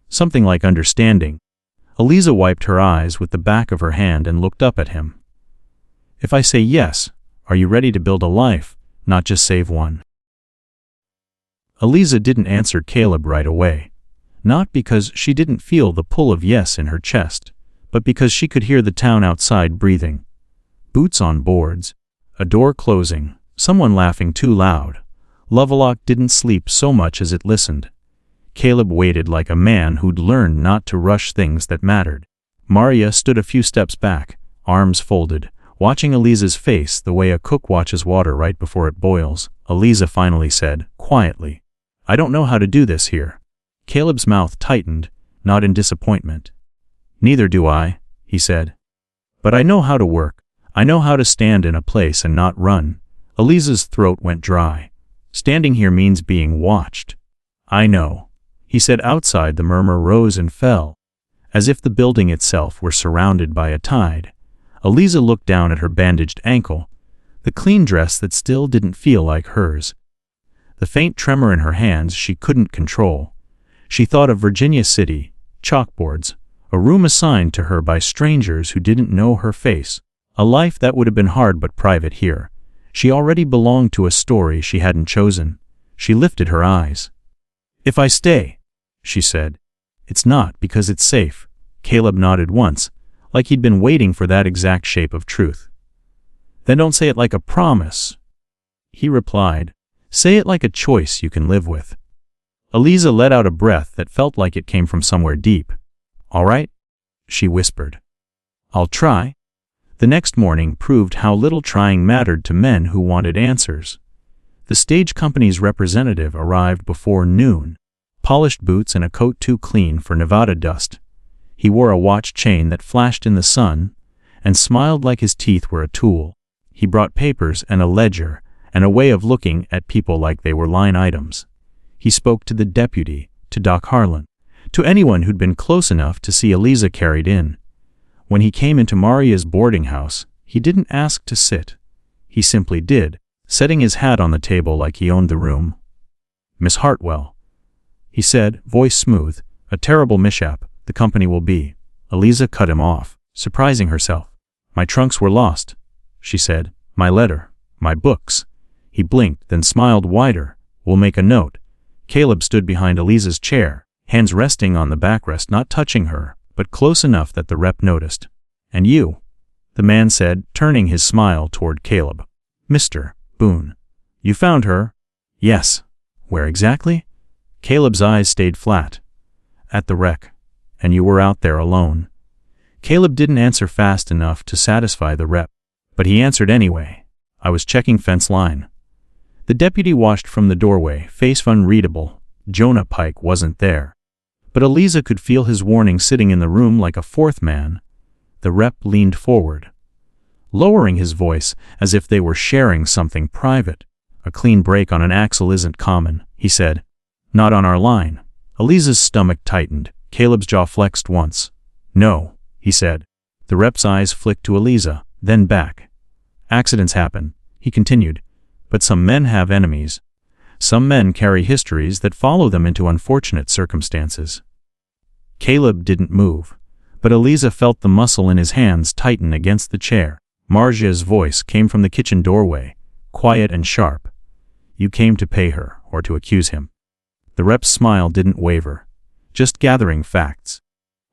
Something like understanding. Eliza wiped her eyes with the back of her hand and looked up at him. "If I say yes, are you ready to build a life, not just save one?" Eliza didn't answer Caleb right away. Not because she didn't feel the pull of yes in her chest, but because she could hear the town outside breathing. Boots on boards, a door closing, someone laughing too loud. Lovelock didn't sleep so much as it listened. Caleb waited like a man who'd learned not to rush things that mattered. Maria stood a few steps back, arms folded, watching Eliza's face the way a cook watches water right before it boils. Eliza finally said, quietly, "I don't know how to do this here." Caleb's mouth tightened, not in disappointment. "Neither do I," he said. "But I know how to work. I know how to stand in a place and not run." Eliza's throat went dry. "Standing here means being watched." "I know," he said. Outside the murmur rose and fell, as if the building itself were surrounded by a tide. Eliza looked down at her bandaged ankle, the clean dress that still didn't feel like hers. The faint tremor in her hands she couldn't control. She thought of Virginia City, chalkboards, a room assigned to her by strangers who didn't know her face, a life that would have been hard but private here. She already belonged to a story she hadn't chosen. She lifted her eyes. "If I stay," she said, "it's not because it's safe." Caleb nodded once, like he'd been waiting for that exact shape of truth. "Then don't say it like a promise," he replied. "Say it like a choice you can live with." Eliza let out a breath that felt like it came from somewhere deep. "All right," she whispered. "I'll try." The next morning proved how little trying mattered to men who wanted answers. The stage company's representative arrived before noon, polished boots and a coat too clean for Nevada dust. He wore a watch chain that flashed in the sun, and smiled like his teeth were a tool. He brought papers and a ledger, and a way of looking at people like they were line items. He spoke to the deputy, to Doc Harlan, to anyone who'd been close enough to see Eliza carried in. When he came into Maria's boarding house, he didn't ask to sit. He simply did, setting his hat on the table like he owned the room. "Miss Hartwell," he said, voice smooth, "a terrible mishap, the company will be." Eliza cut him off, surprising herself. "My trunks were lost," she said. "My letter, my books." He blinked, then smiled wider. "We'll make a note." Caleb stood behind Eliza's chair, hands resting on the backrest, not touching her, but close enough that the rep noticed. "And you," the man said, turning his smile toward Caleb. "Mr. Boone. You found her?" "Yes." "Where exactly?" Caleb's eyes stayed flat. "At the wreck." "And you were out there alone?" Caleb didn't answer fast enough to satisfy the rep, but he answered anyway. "I was checking fence line." The deputy watched from the doorway, face unreadable. Jonah Pike wasn't there. But Eliza could feel his warning sitting in the room like a fourth man. The rep leaned forward, lowering his voice as if they were sharing something private. "A clean break on an axle isn't common," he said. "Not on our line." Eliza's stomach tightened. Caleb's jaw flexed once. "No," he said. The rep's eyes flicked to Eliza, then back. "Accidents happen," he continued. "But some men have enemies. Some men carry histories that follow them into unfortunate circumstances." Caleb didn't move, but Eliza felt the muscle in his hands tighten against the chair. Marja's voice came from the kitchen doorway, quiet and sharp. "You came to pay her, or to accuse him." The rep's smile didn't waver. "Just gathering facts."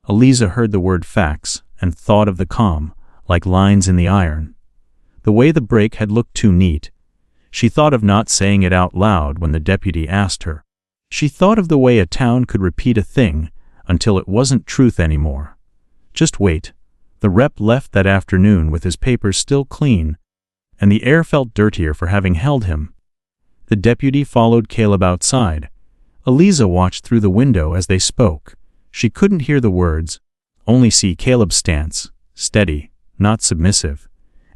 Eliza heard the word facts and thought of the calm, like lines in the iron. The way the break had looked too neat. She thought of not saying it out loud when the deputy asked her. She thought of the way a town could repeat a thing until it wasn't truth anymore. Just wait. The rep left that afternoon with his papers still clean, and the air felt dirtier for having held him. The deputy followed Caleb outside. Eliza watched through the window as they spoke. She couldn't hear the words, only see Caleb's stance, steady, not submissive,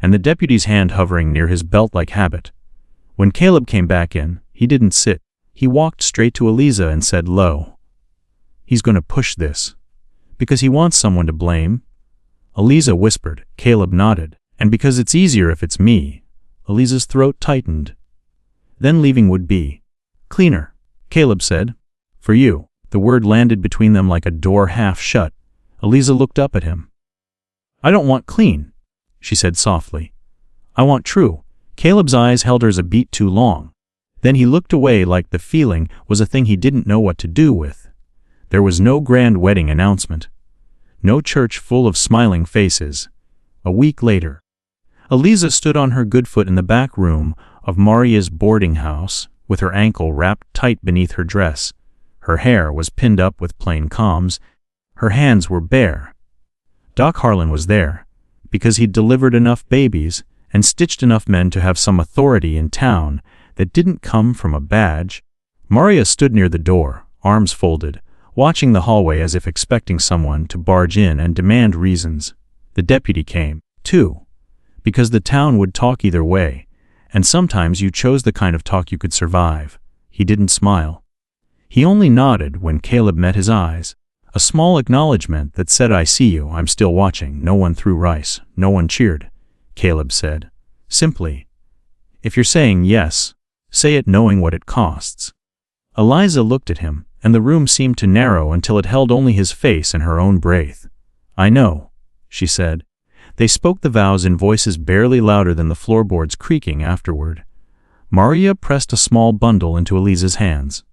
and the deputy's hand hovering near his belt like habit. When Caleb came back in, he didn't sit. He walked straight to Eliza and said low. He's going to push this. Because he wants someone to blame? Eliza whispered. Caleb nodded. And because it's easier if it's me. Eliza's throat tightened. Then leaving would be cleaner, Caleb said. For you. The word landed between them like a door half shut. Eliza looked up at him. I don't want clean, she said softly. I want true. Caleb's eyes held hers a beat too long. Then he looked away like the feeling was a thing he didn't know what to do with. There was no grand wedding announcement. No church full of smiling faces. A week later, Eliza stood on her good foot in the back room of Maria's boarding house, with her ankle wrapped tight beneath her dress. Her hair was pinned up with plain combs. Her hands were bare. Doc Harlan was there, because he'd delivered enough babies and stitched enough men to have some authority in town that didn't come from a badge. Maria stood near the door, arms folded, watching the hallway as if expecting someone to barge in and demand reasons. The deputy came, too, because the town would talk either way, and sometimes you chose the kind of talk you could survive. He didn't smile. He only nodded when Caleb met his eyes. A small acknowledgement that said, I see you, I'm still watching. No one threw rice, no one cheered. Caleb said, simply, if you're saying yes, say it knowing what it costs. Eliza looked at him, and the room seemed to narrow until it held only his face and her own breath. I know, she said. They spoke the vows in voices barely louder than the floorboards creaking afterward. Maria pressed a small bundle into Eliza's hands.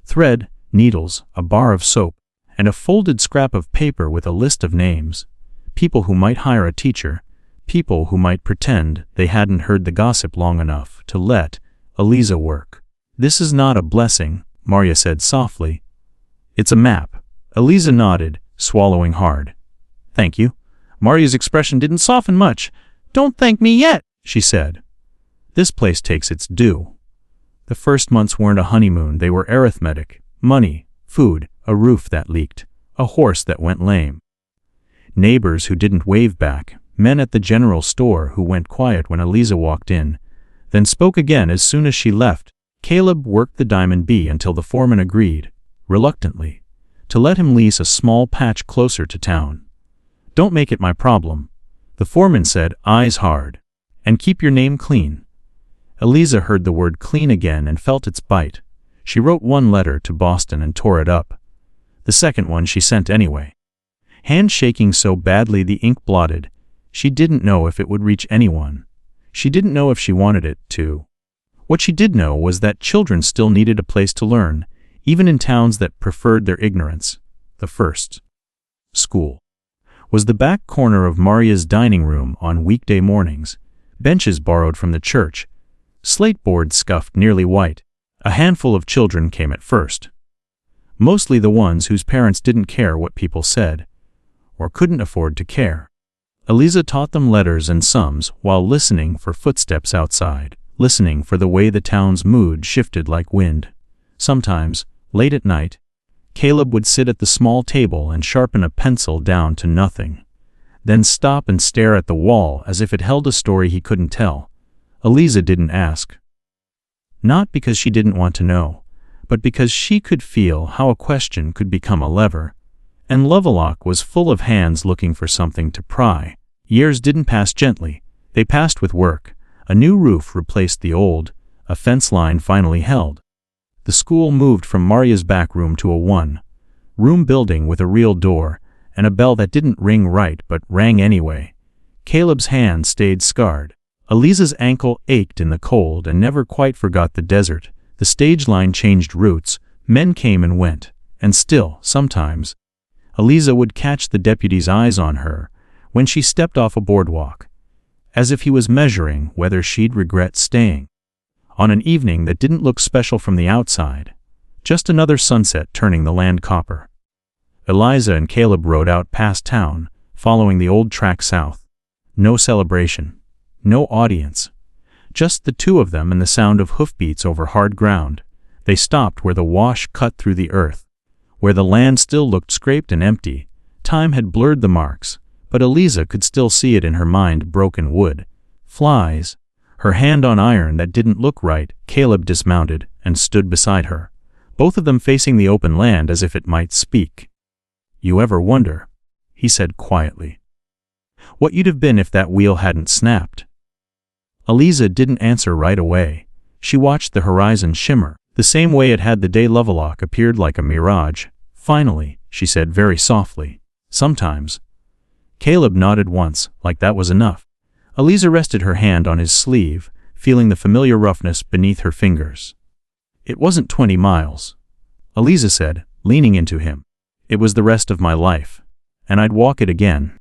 Thread, needles, a bar of soap, and a folded scrap of paper with a list of names. People who might hire a teacher, people who might pretend they hadn't heard the gossip long enough to let Eliza work. This is not a blessing, Maria said softly. It's a map. Eliza nodded, swallowing hard. Thank you. Maria's expression didn't soften much. Don't thank me yet, she said. This place takes its due. The first months weren't a honeymoon, they were arithmetic. Money, food, a roof that leaked, a horse that went lame. Neighbors who didn't wave back, men at the general store who went quiet when Eliza walked in, then spoke again as soon as she left. Caleb worked the Diamond B until the foreman agreed, reluctantly, to let him lease a small patch closer to town. Don't make it my problem, the foreman said, eyes hard, and keep your name clean. Eliza heard the word clean again and felt its bite. She wrote one letter to Boston and tore it up. The second one she sent anyway. Hand shaking so badly the ink blotted, she didn't know if it would reach anyone. She didn't know if she wanted it to. What she did know was that children still needed a place to learn, even in towns that preferred their ignorance. The first school was the back corner of Maria's dining room on weekday mornings, benches borrowed from the church, slate boards scuffed nearly white. A handful of children came at first. Mostly the ones whose parents didn't care what people said, or couldn't afford to care. Eliza taught them letters and sums while listening for footsteps outside, listening for the way the town's mood shifted like wind. Sometimes, late at night, Caleb would sit at the small table and sharpen a pencil down to nothing, then stop and stare at the wall as if it held a story he couldn't tell. Eliza didn't ask. Not because she didn't want to know, but because she could feel how a question could become a lever. And Lovelock was full of hands looking for something to pry. Years didn't pass gently, they passed with work. A new roof replaced the old, a fence line finally held. The school moved from Maria's back room to a one-room building with a real door, and a bell that didn't ring right but rang anyway. Caleb's hand stayed scarred. Eliza's ankle ached in the cold and never quite forgot the desert. The stage line changed routes, men came and went, and still, sometimes, Eliza would catch the deputy's eyes on her when she stepped off a boardwalk, as if he was measuring whether she'd regret staying. On an evening that didn't look special from the outside, just another sunset turning the land copper. Eliza and Caleb rode out past town, following the old track south. No celebration. No audience. Just the two of them and the sound of hoofbeats over hard ground. They stopped where the wash cut through the earth, where the land still looked scraped and empty. Time had blurred the marks, but Eliza could still see it in her mind. Broken wood, flies, her hand on iron that didn't look right. Caleb dismounted and stood beside her. both of them facing the open land as if it might speak. "You ever wonder," he said quietly, "what you'd have been if that wheel hadn't snapped?" Eliza didn't answer right away. She watched the horizon shimmer, the same way it had the day Lovelock appeared like a mirage. "Finally," she said very softly, "sometimes." Caleb nodded once, like that was enough. Eliza rested her hand on his sleeve, feeling the familiar roughness beneath her fingers. "It wasn't 20 miles," Eliza said, leaning into him. "It was the rest of my life. And I'd walk it again,